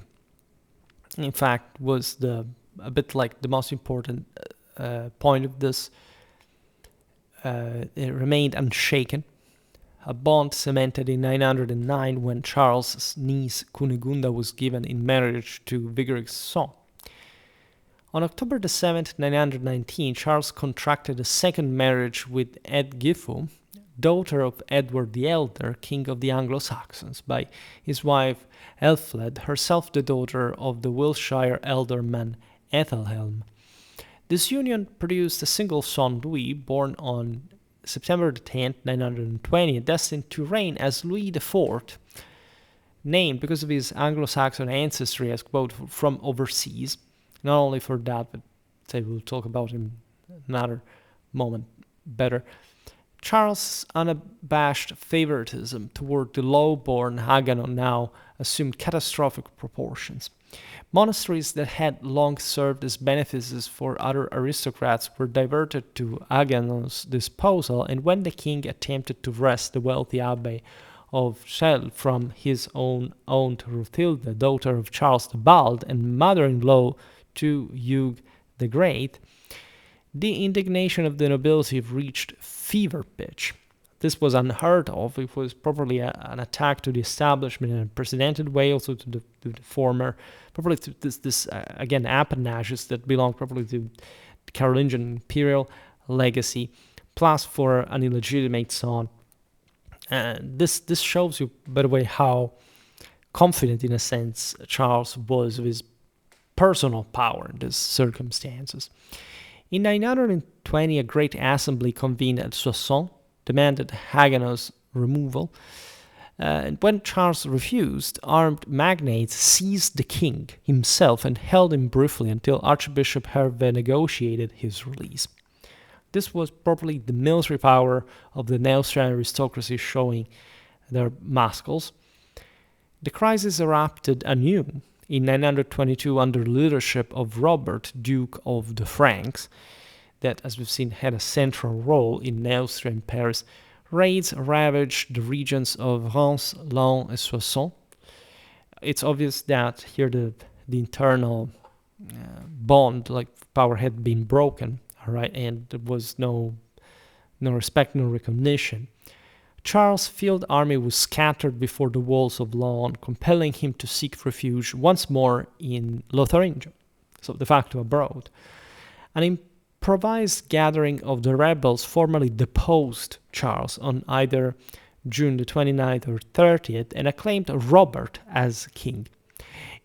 in fact, was a bit like the most important point of this. It remained unshaken, a bond cemented in 909 when Charles' niece Cunegunda was given in marriage to Vigoric's son. On October the 7th, 919, Charles contracted a second marriage with Eadgifu, daughter of Edward the Elder, king of the Anglo-Saxons, by his wife Elfled, herself the daughter of the Wiltshire ealdorman Ethelhelm. This union produced a single son, Louis, born on September 10th, 920, destined to reign as Louis IV, named because of his Anglo-Saxon ancestry as, quote, from overseas. Not only for that, but say we'll talk about him another moment better. Charles' unabashed favoritism toward the low-born Haganah now assumed catastrophic proportions. Monasteries that had long served as benefices for other aristocrats were diverted to Haganah's disposal, and when the king attempted to wrest the wealthy abbey of Chelles from his own aunt Rothilde, daughter of Charles the Bald and mother-in-law to Hugh the Great, the indignation of the nobility reached fever pitch. This was unheard of. It was probably an attack to the establishment in an unprecedented way, also to the former, probably to this again, appanages that belong probably to the Carolingian imperial legacy, plus for an illegitimate son. This shows you, by the way, how confident, in a sense, Charles was of his personal power in these circumstances. In 920, a great assembly convened at Soissons, demanded Haganah's removal, and when Charles refused, armed magnates seized the king himself and held him briefly until Archbishop Hervé negotiated his release. This was probably the military power of the Neustrian aristocracy showing their muscles. The crisis erupted anew in 922 under the leadership of Robert, Duke of the Franks, that, as we've seen, had a central role in Neustria and Paris. Raids ravaged the regions of Reims, Laon, and Soissons. It's obvious that here the internal bond, like power, had been broken, all right, and there was no respect, no recognition. Charles' field army was scattered before the walls of Laon, compelling him to seek refuge once more in Lotharingia, so de facto abroad. An improvised gathering of the rebels formally deposed Charles on either June the 29th or 30th and acclaimed Robert as king.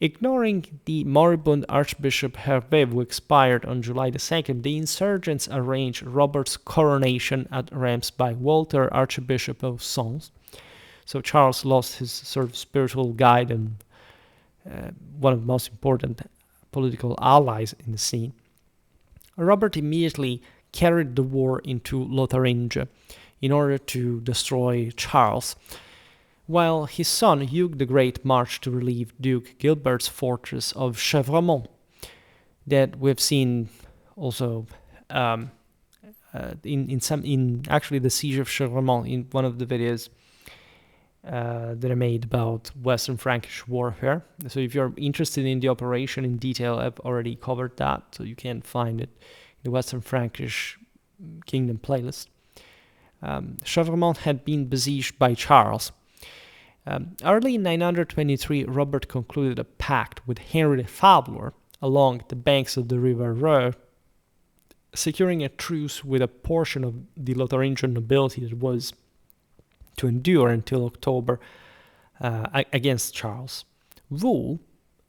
Ignoring the moribund Archbishop Hervé, who expired on July the 2nd, the insurgents arranged Robert's coronation at Reims by Walter, Archbishop of Sens. So Charles lost his sort of spiritual guide and one of the most important political allies in the scene. Robert immediately carried the war into Lotharingia in order to destroy Charles, while his son Hugh the Great marched to relieve Duke Gilbert's fortress of Schwerpunkt, that we've seen also in actually the siege of Schwerpunkt in one of the videos that I made about Western Frankish warfare. So if you're interested in the operation in detail, I've already covered that, so you can find it in the Western Frankish Kingdom playlist. Schwerpunkt had been besieged by Charles. Early in 923, Robert concluded a pact with Henry the Fabler along the banks of the river Reur, securing a truce with a portion of the Lotharingian nobility that was to endure until October against Charles. Vaux,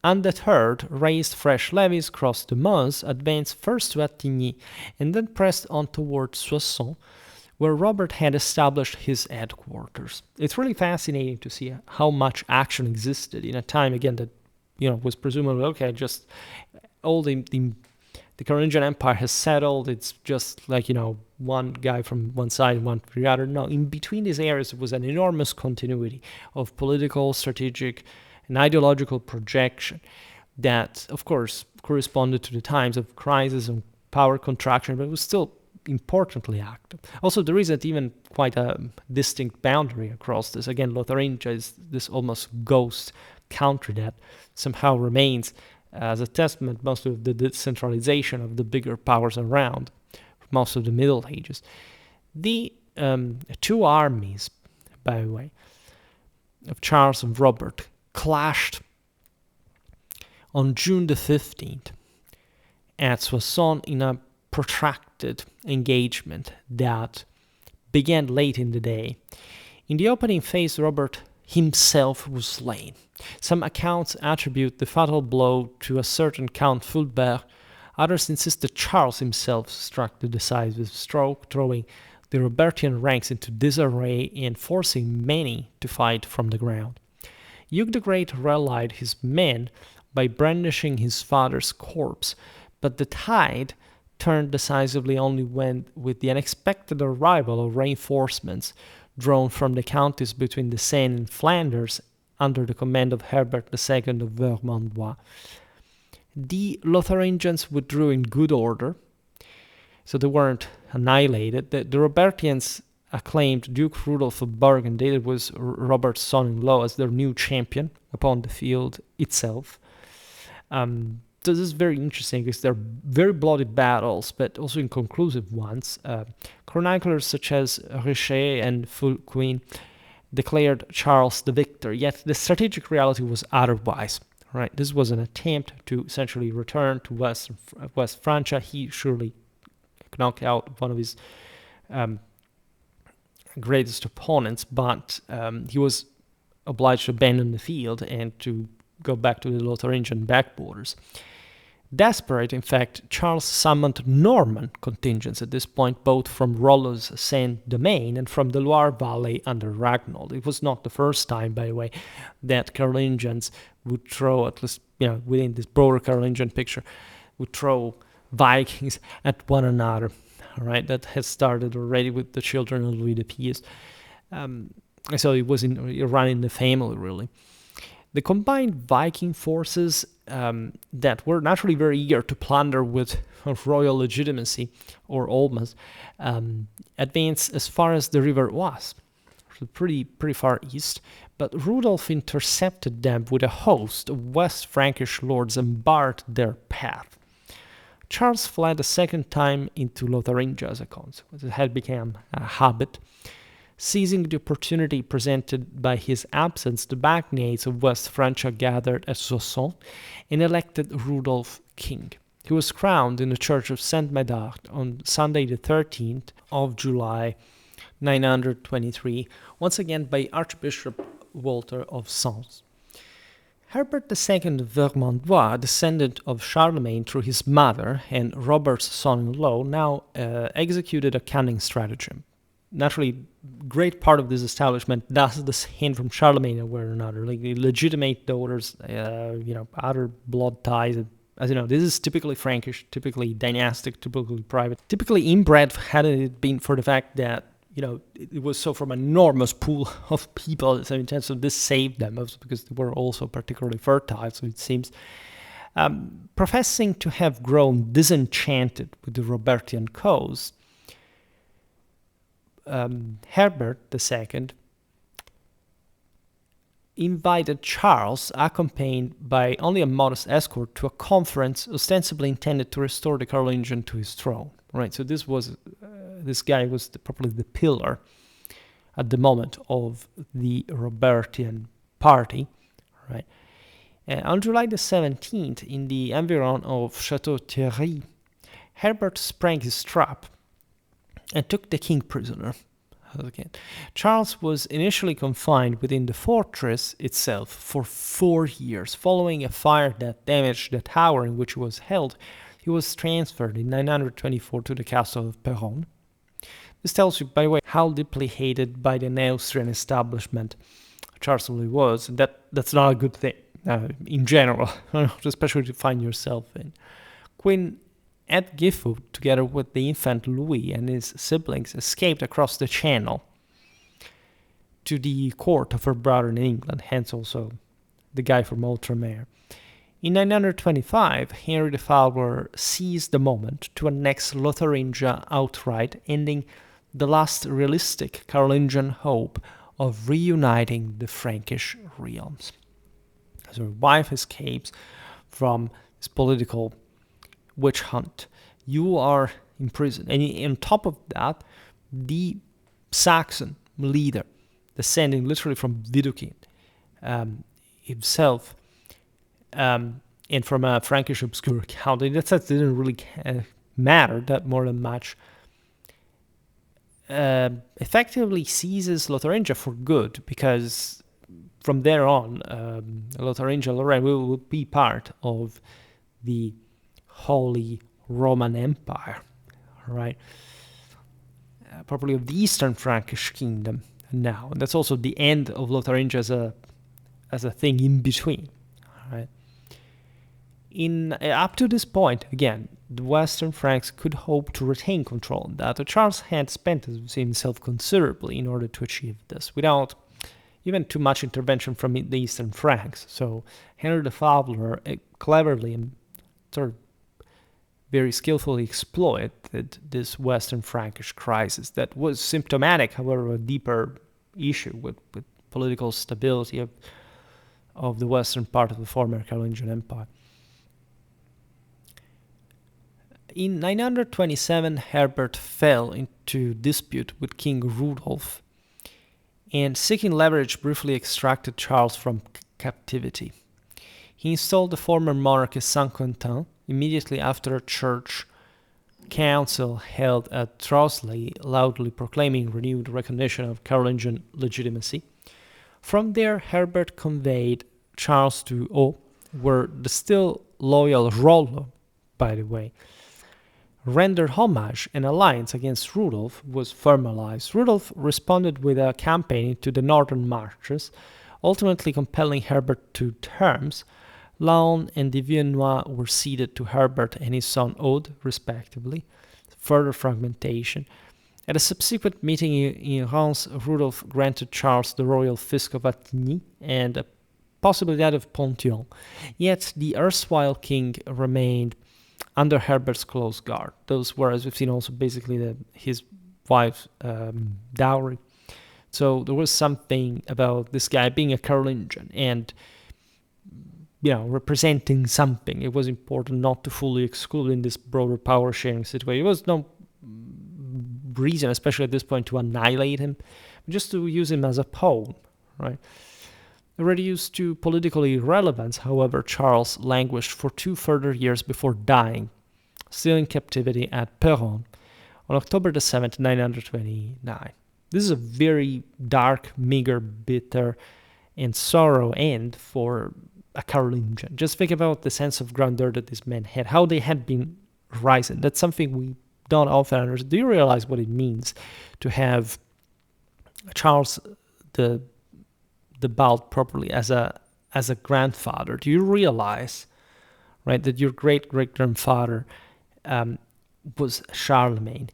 undeterred, raised fresh levies, crossed the Meuse, advanced first to Attigny, and then pressed on towards Soissons, where Robert had established his headquarters. It's really fascinating to see how much action existed in a time, again, that was presumably, okay, just all the Carolingian Empire has settled. It's just like, one guy from one side, one from the other. No, in between these areas, there was an enormous continuity of political, strategic, and ideological projection that, of course, corresponded to the times of crisis and power contraction, but it was still importantly active. Also, there isn't even quite a distinct boundary across this. Again, Lotharingia is this almost ghost country that somehow remains as a testament most of the decentralization of the bigger powers around most of the Middle Ages. The two armies, by the way, of Charles and Robert clashed on June the 15th at Soissons in a protracted engagement that began late in the day. In the opening phase, Robert himself was slain. Some accounts attribute the fatal blow to a certain Count Fulbert. Others insist that Charles himself struck the decisive stroke, throwing the Robertian ranks into disarray and forcing many to fight from the ground. Hugh the Great rallied his men by brandishing his father's corpse, but the tide turned decisively only when, with the unexpected arrival of reinforcements drawn from the counties between the Seine and Flanders under the command of Herbert II of Vermandois. The Lotharingians withdrew in good order, so they weren't annihilated. The Robertians acclaimed Duke Rudolph of Burgundy, that was Robert's son-in-law, as their new champion upon the field itself. So this is very interesting because they're very bloody battles, but also inconclusive ones. Chroniclers such as Richer and Fulquin declared Charles the victor, yet the strategic reality was otherwise. Right, this was an attempt to essentially return to West Francia. He surely knocked out one of his greatest opponents, but he was obliged to abandon the field and to go back to the Lotharingian back borders. Desperate, in fact, Charles summoned Norman contingents at this point, both from Rollo's Saint-Domain and from the Loire Valley under Ragnall. It was not the first time, by the way, that Carolingians would throw, at least within this broader Carolingian picture, would throw Vikings at one another. All right, that has started already with the children of Louis the Pious. So it was running in the family, really. The combined Viking forces that were naturally very eager to plunder with royal legitimacy, or almost, advanced as far as the river Oise, so pretty far east. But Rudolf intercepted them with a host of West Frankish lords and barred their path. Charles fled a second time into Lotharingia as a consequence. It had become a habit. Seizing the opportunity presented by his absence, the magnates of West Francia gathered at Soissons and elected Rudolf king. He was crowned in the church of Saint Médard on Sunday the 13th of July 923, once again by Archbishop Walter of Sens. Herbert II of Vermandois, descendant of Charlemagne through his mother and Robert's son-in-law, now executed a cunning stratagem. Naturally, great part of this establishment does descend from Charlemagne one way or another, like legitimate daughters, other blood ties. As you know, this is typically Frankish, typically dynastic, typically private, typically inbred, had it been for the fact that, it was so from an enormous pool of people. So in terms of this saved them, also because they were also particularly fertile, so it seems. Professing to have grown disenchanted with the Robertian cause, Herbert II invited Charles, accompanied by only a modest escort, to a conference ostensibly intended to restore the Carolingian to his throne. Right, so this guy was probably the pillar at the moment of the Robertian party. Right, on July the 17th, in the environ of Chateau Thierry, Herbert sprang his trap and took the king prisoner. Again, Charles was initially confined within the fortress itself for 4 years. Following a fire that damaged the tower in which he was held, he was transferred in 924 to the castle of Péronne. This tells you, by the way, how deeply hated by the Neustrian establishment Charles really was. That's not a good thing in general, especially to find yourself in. Queen Edgifu, together with the infant Louis and his siblings, escaped across the Channel to the court of her brother in England, hence also the guy from Outremer. In 925, Henry the Fowler seized the moment to annex Lotharingia outright, ending the last realistic Carolingian hope of reuniting the Frankish realms. As her wife escapes from this political witch hunt, you are imprisoned. And on top of that, the Saxon leader, descending literally from Widukind himself, and from a Frankish obscure county, in that sense didn't really matter that more than much, effectively seizes Lotharingia for good, because from there on, Lotharingia-Lorraine will be part of the Holy Roman Empire, right? Probably of the Eastern Frankish Kingdom now. And that's also the end of Lotharingia as a thing in between, right? Up to this point, again, the Western Franks could hope to retain control on that. Charles had spent himself considerably in order to achieve this, without even too much intervention from the Eastern Franks. So Henry the Fowler cleverly and sort of very skillfully exploited this Western Frankish crisis that was symptomatic, however, of a deeper issue with political stability of the western part of the former Carolingian Empire. In 927, Herbert fell into dispute with King Rudolf, and seeking leverage briefly extracted Charles from captivity. He installed the former monarch as Saint-Quentin immediately after a church council held at Trosley, loudly proclaiming renewed recognition of Carolingian legitimacy. From there, Herbert conveyed Charles to O, where the still loyal Rollo, by the way, rendered homage, and alliance against Rudolf was formalized. Rudolf responded with a campaign into the northern marches, ultimately compelling Herbert to terms. Laon and de Viennois were ceded to Herbert and his son Aude, respectively. Further fragmentation. At a subsequent meeting in Reims, Rudolf granted Charles the royal fisc of Attigny and possibly that of Ponthion. Yet the erstwhile king remained under Herbert's close guard. Those were, as we've seen, also basically his wife's dowry. So there was something about this guy being a Carolingian and, representing something. It was important not to fully exclude in this broader power sharing situation. It was no reason, especially at this point, to annihilate him, just to use him as a pawn, right? Reduced to political irrelevance, however, Charles languished for 2 further years before dying, still in captivity at Peronne, on October the 7th, 929. This is a very dark, meager, bitter, and sorrow end for a Carolingian. Just think about the sense of grandeur that this man had, how they had been rising. That's something we don't often understand. Do you realize what it means to have Charles the Bald properly as a grandfather? Do you realize, right, that your great-great-grandfather was Charlemagne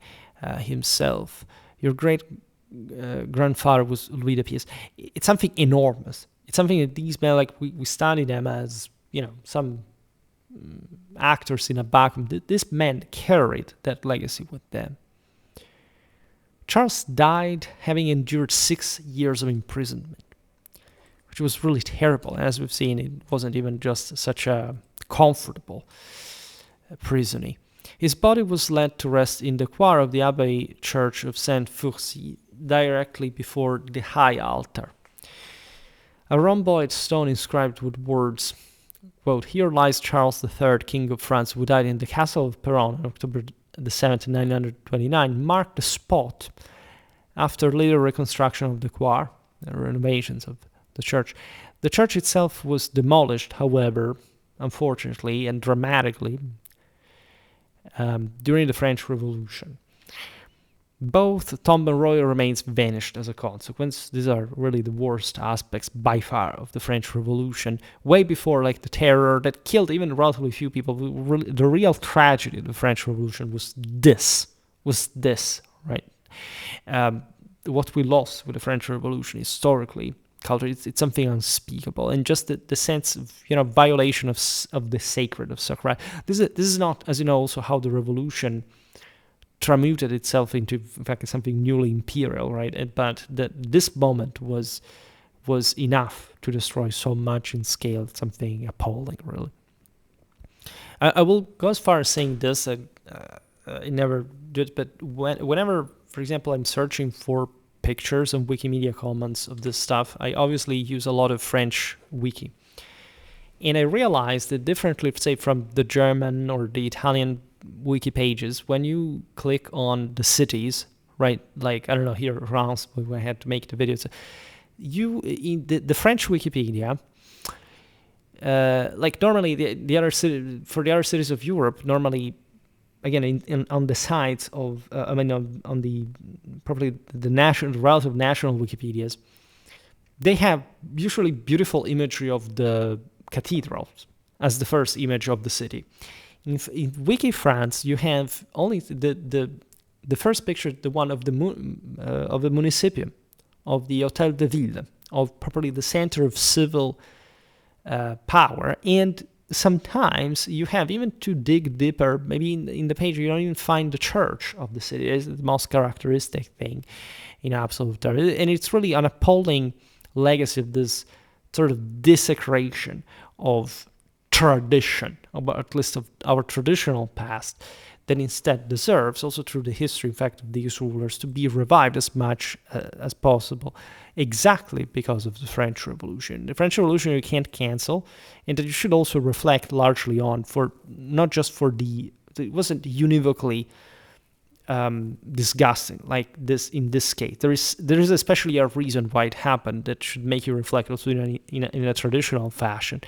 himself? Your great-grandfather was Louis de Pius. It's something enormous. It's something that these men, like we study them as, some actors in a vacuum. This man carried that legacy with them. Charles died having endured 6 years of imprisonment, which was really terrible. As we've seen, it wasn't even just such a comfortable prison. His body was led to rest in the choir of the Abbey Church of Saint-Furcy, directly before the high altar. A rhomboid stone inscribed with words, quote, "Here lies Charles III, King of France, who died in the castle of Peronne on October the 7th, 929, marked the spot after later reconstruction of the choir, the renovations of the church. The church itself was demolished, however, unfortunately and dramatically, during the French Revolution. Both tomb and royal remains vanished as a consequence. These are really the worst aspects by far of the French Revolution, way before the terror that killed even relatively few people. The real tragedy of the French Revolution was this, right? What we lost with the French Revolution historically, culture, it's something unspeakable, and just the sense of violation of the sacred, of sacred. This is not, as you know, also how the revolution transmuted itself into, in fact, something newly imperial, right? But this moment was enough to destroy so much in scale, something appalling, really. I will go as far as saying this. I never did, but whenever, for example, I'm searching for pictures and Wikimedia comments of this stuff, I obviously use a lot of French wiki. And I realized that differently, say, from the German or the Italian wiki pages, when you click on the cities, right, like, I don't know, here, Reims, where I had to make the videos, in the French Wikipedia, normally the other city, for the other cities of Europe, normally, again, on the sides of, on the probably the relative national Wikipedias, they have usually beautiful imagery of the cathedrals as the first image of the city. In Wiki France, you have only the first picture, the one of the municipio, of the Hôtel de Ville, of properly the center of civil power. And sometimes you have, even to dig deeper, maybe in the page you don't even find the church of the city. It's the most characteristic thing in absolute terms. And it's really an appalling legacy of this sort of desecration of tradition, or at least of our traditional past, that instead deserves, also through the history, in fact, of these rulers, to be revived as much as possible, exactly because of the French Revolution. The French Revolution you can't cancel, and that you should also reflect largely on, for not just for it wasn't univocally disgusting like this in this case. There is especially a reason why it happened that should make you reflect also in a traditional fashion.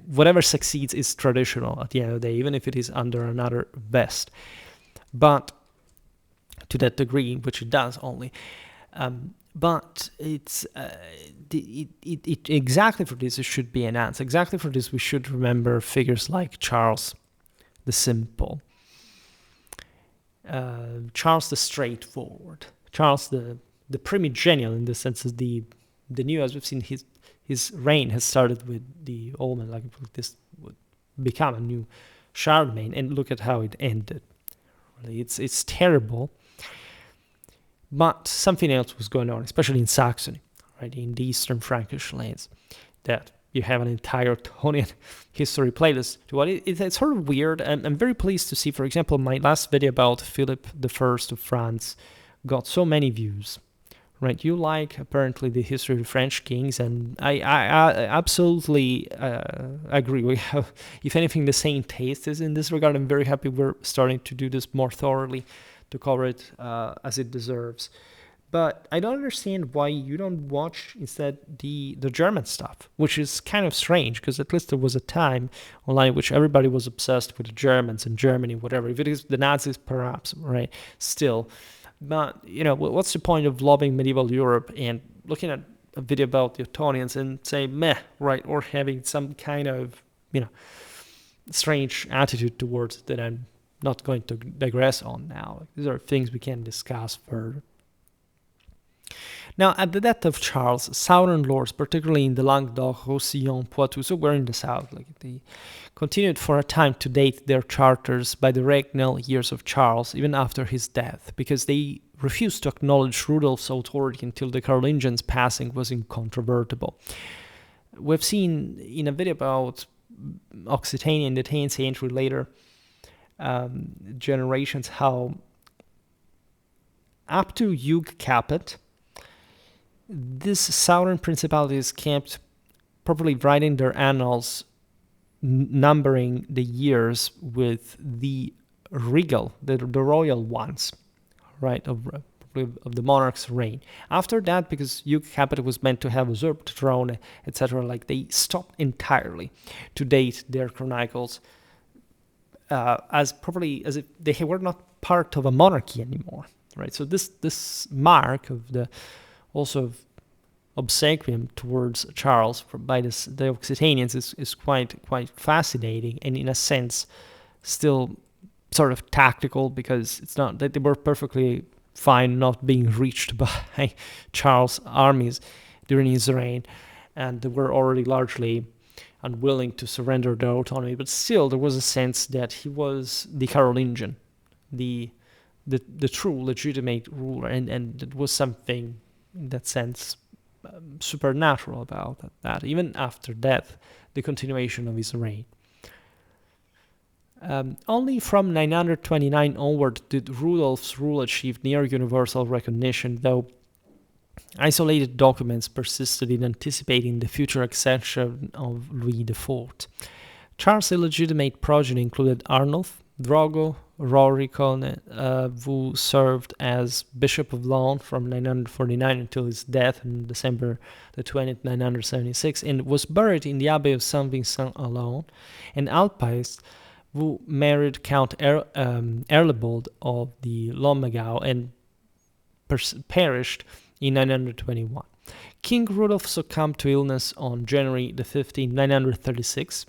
Whatever succeeds is traditional at the end of the day, even if it is under another vest. But to that degree, which it does only. But it's exactly for this it should be enhanced. Exactly for this we should remember figures like Charles the Simple, Charles the Straightforward, Charles the primigenial, in the sense that the new, as we've seen, his reign has started with the old man, like this would become a new Charlemagne, and look at how it ended. Really, it's terrible. But something else was going on, especially in Saxony, right, in the eastern Frankish lands, that you have an entire Teutonic history playlist to what it's sort of weird. And I'm very pleased to see, for example, my last video about Philip I of France got so many views. Right, you like apparently the history of the French kings, and I absolutely agree. We have, if anything, the same taste is in this regard. I'm very happy we're starting to do this more thoroughly, to cover it as it deserves. But I don't understand why you don't watch instead the German stuff, which is kind of strange, because at least there was a time online in which everybody was obsessed with the Germans and Germany, whatever. If it is the Nazis, perhaps, right? Still. But, what's the point of loving medieval Europe and looking at a video about the Ottonians and say, meh, right? Or having some kind of, strange attitude towards it that I'm not going to digress on now. These are things we can discuss further. Now, at the death of Charles, southern lords, particularly in the Languedoc, Roussillon, Poitou, so we're in the south, they continued for a time to date their charters by the regnal years of Charles, even after his death, because they refused to acknowledge Rudolph's authority until the Carolingians' passing was incontrovertible. We've seen in a video about Occitania in the 10th century, later generations, how up to Hugh Capet, these southern principalities kept properly writing their annals, numbering the years with the regal, the royal ones, right, of the monarch's reign. After that, because Hugh Capet was meant to have usurped the throne, etc., they stopped entirely to date their chronicles as if they were not part of a monarchy anymore, right? So this mark of the also obsequium towards Charles by the Occitanians is quite fascinating, and in a sense still sort of tactical, because it's not that they were perfectly fine not being reached by Charles' armies during his reign, and they were already largely unwilling to surrender their autonomy, but still there was a sense that he was the Carolingian, the true legitimate ruler, and it was something in that sense supernatural about that, even after death, the continuation of his reign. Only from 929 onward did Rudolph's rule achieve near universal recognition, though isolated documents persisted in anticipating the future accession of Louis IV. Charles' illegitimate progeny included Arnulf, Drogo, Roricon, who served as Bishop of Laon from 949 until his death on December the 20th, 976, and was buried in the Abbey of Saint-Vincent-Alone, and Alpiste, who married Count Erlebold of the Lomegau and perished in 921. King Rudolf succumbed to illness on January the 15th, 936.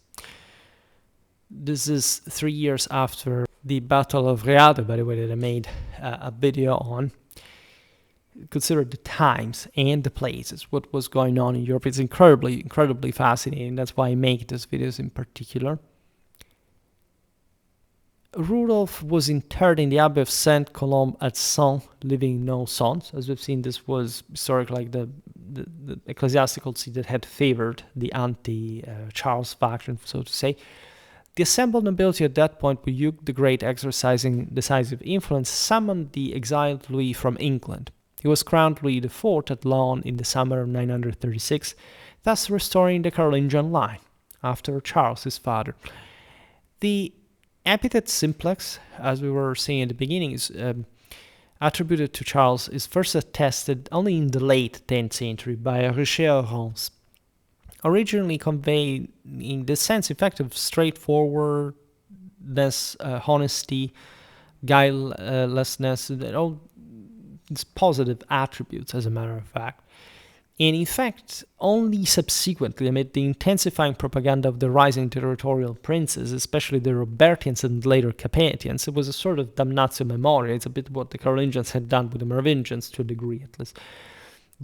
this is 3 years after the Battle of Reado, by the way, that I made a video on. Consider the times and the places, what was going on in Europe. It's incredibly fascinating. That's why I make these videos in particular. Rudolf was interred in the Abbey of Saint Colombe at Sens, leaving no sons. As we've seen, this was historically like the ecclesiastical seat that had favored the anti-Charles faction, so to say. The assembled nobility at that point, with Hugh the Great exercising decisive influence, summoned the exiled Louis from England. He was crowned Louis IV at Laon in the summer of 936, thus restoring the Carolingian line after Charles, his father. The epithet simplex, as we were saying at the beginning, is attributed to Charles, is first attested only in the late 10th century by Richer Rance, originally conveying in the sense, in fact, of straightforwardness, honesty, guilelessness, all these positive attributes, as a matter of fact. And in fact, only subsequently, amid the intensifying propaganda of the rising territorial princes, especially the Robertians and later Capetians, it was a sort of damnatio memoriae. It's a bit what the Carolingians had done with the Merovingians, to a degree at least,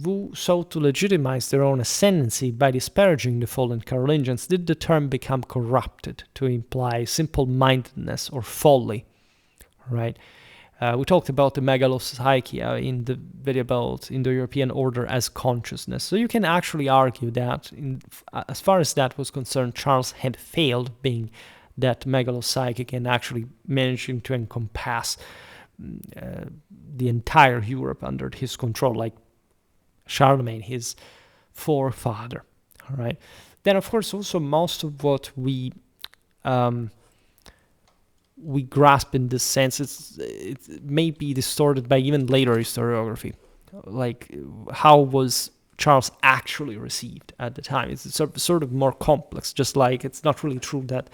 who sought to legitimize their own ascendancy by disparaging the fallen Carolingians. Did the term become corrupted to imply simple-mindedness or folly, right? We talked about the megalopsyche in the video about Indo-European order as consciousness. So you can actually argue that, as far as that was concerned, Charles had failed being that megalopsychic and actually managing to encompass the entire Europe under his control, like Charlemagne, his forefather. All right. Then, of course, also most of what we grasp in this sense, it may be distorted by even later historiography. Like, how was Charles actually received at the time? It's sort of more complex, just like it's not really true that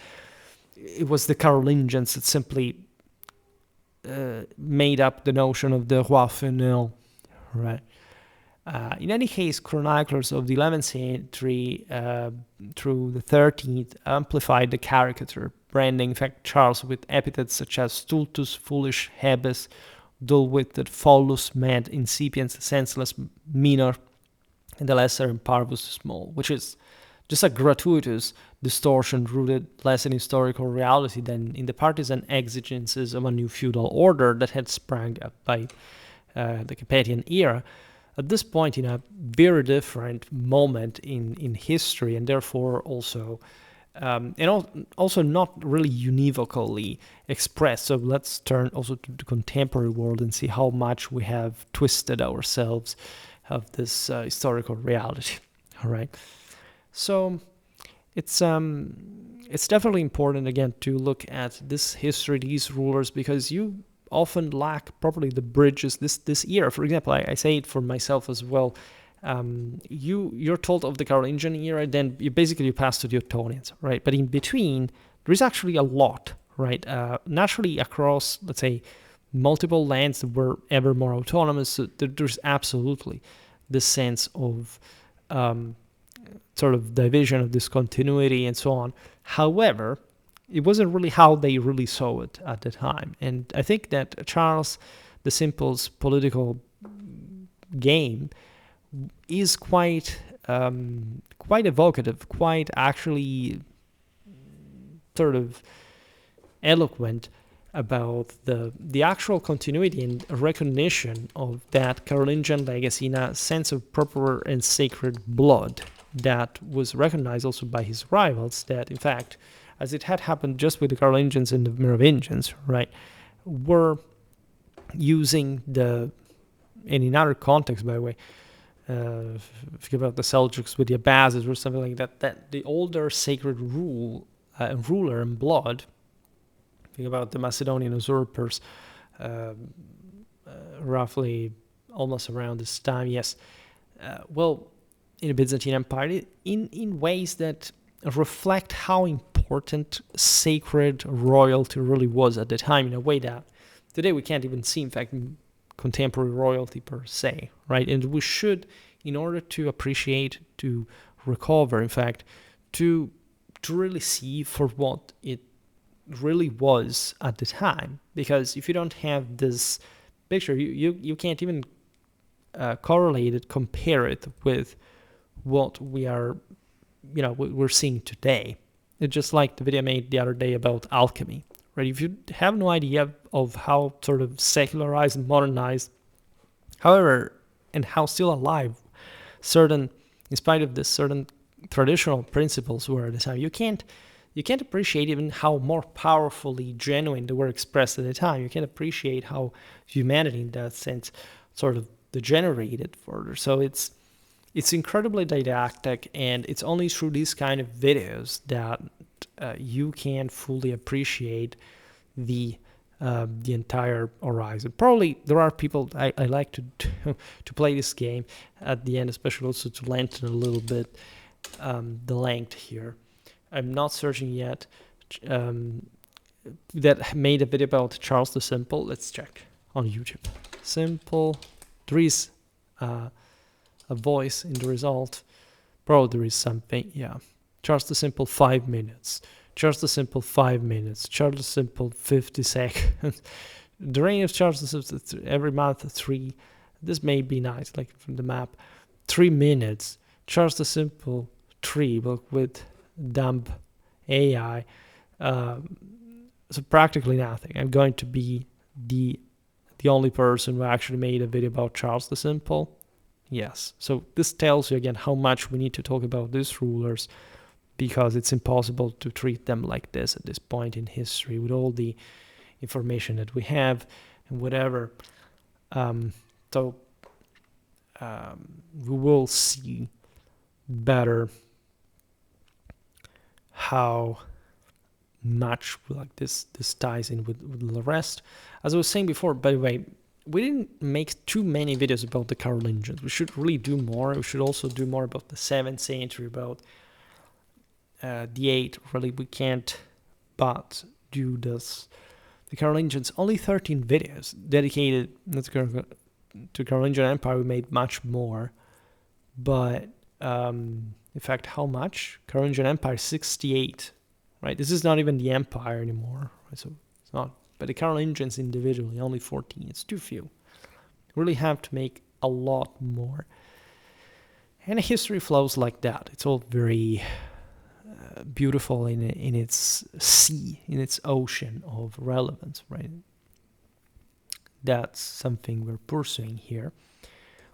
it was the Carolingians that simply made up the notion of the roi fainéant, right? In any case, chroniclers of the 11th century through the 13th amplified the caricature, branding, in fact, Charles with epithets such as stultus, foolish, hebes, dull-witted, follus, mad, incipient, senseless, minor, and the lesser, and parvus, small, which is just a gratuitous distortion rooted less in historical reality than in the partisan exigencies of a new feudal order that had sprung up by the Capetian era. At this point, in a very different moment in history, and therefore also also not really univocally expressed. So let's turn also to the contemporary world and see how much we have twisted ourselves of this historical reality. All right. So it's definitely important, again, to look at this history, these rulers, because you often lack properly the bridges this era. For example, I say it for myself as well. You're told of the Carolingian era, then you pass to the Ottonians, right? But in between, there is actually a lot, right? Naturally, across, let's say, multiple lands that were ever more autonomous, so there's absolutely this sense of sort of division, of discontinuity, and so on. However, it wasn't really how they really saw it at the time. And I think that Charles the Simple's political game is quite evocative, quite actually sort of eloquent about the actual continuity and recognition of that Carolingian legacy in a sense of proper and sacred blood that was recognized also by his rivals, that in fact, as it had happened just with the Carolingians and the Merovingians, right, were using and in other contexts, by the way, think about the Seljuks with the Abbasids or something like that, that the older sacred ruler and blood, think about the Macedonian usurpers, roughly almost around this time, yes, in the Byzantine Empire, in ways that reflect how important sacred royalty really was at the time, in a way that today we can't even see, in fact, contemporary royalty per se, right? And we should, in order to appreciate, to recover, in fact, to really see for what it really was at the time. Because if you don't have this picture, you can't even correlate it, compare it with what we're seeing today. It's just like the video I made the other day about alchemy, right? If you have no idea of how sort of secularized and modernized, however, and how still alive certain, in spite of this, certain traditional principles were at the time, you can't appreciate even how more powerfully genuine they were expressed at the time. You can't appreciate how humanity, in that sense, sort of degenerated further. So it's incredibly didactic, and it's only through these kind of videos that you can fully appreciate the entire horizon. Probably there are people I like to play this game at the end, especially also to lengthen a little bit the length here. I'm not searching yet. That made a video about Charles the Simple. Let's check on YouTube. Simple. There is a voice in the result. Probably there is something. Yeah. Charles the Simple 5 minutes. Charles the Simple 5 minutes. Charles the Simple 50 seconds. The reign of Charles the Simple every month 3. This may be nice, like from the map. 3 minutes. Charles the Simple 3, but with dumb AI. So practically nothing. I'm going to be the only person who actually made a video about Charles the Simple. Yes. So this tells you again how much we need to talk about these rulers, because it's impossible to treat them like this at this point in history with all the information that we have and whatever. So we will see better how much like this ties in with the rest. As I was saying before, by the way, we didn't make too many videos about the Carolingians. We should really do more. We should also do more about the 7th century, about the 8th. Really, we can't but do this. The Carolingians, only 13 videos dedicated to Carolingian Empire. We made much more, but in fact, how much? Carolingian Empire 68, right? This is not even the empire anymore, right? So it's not. But the Carolingians individually, only 14. It's too few. Really have to make a lot more. And history flows like that. It's all very beautiful in its sea, in its ocean of relevance, right? That's something we're pursuing here.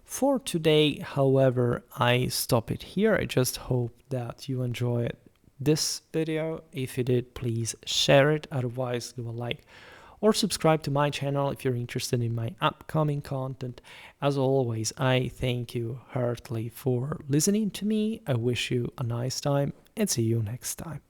For today, however, I stop it here. I just hope that you enjoyed this video. If you did, please share it. Otherwise, leave a like or subscribe to my channel if you're interested in my upcoming content. As always, I thank you heartily for listening to me. I wish you a nice time and see you next time.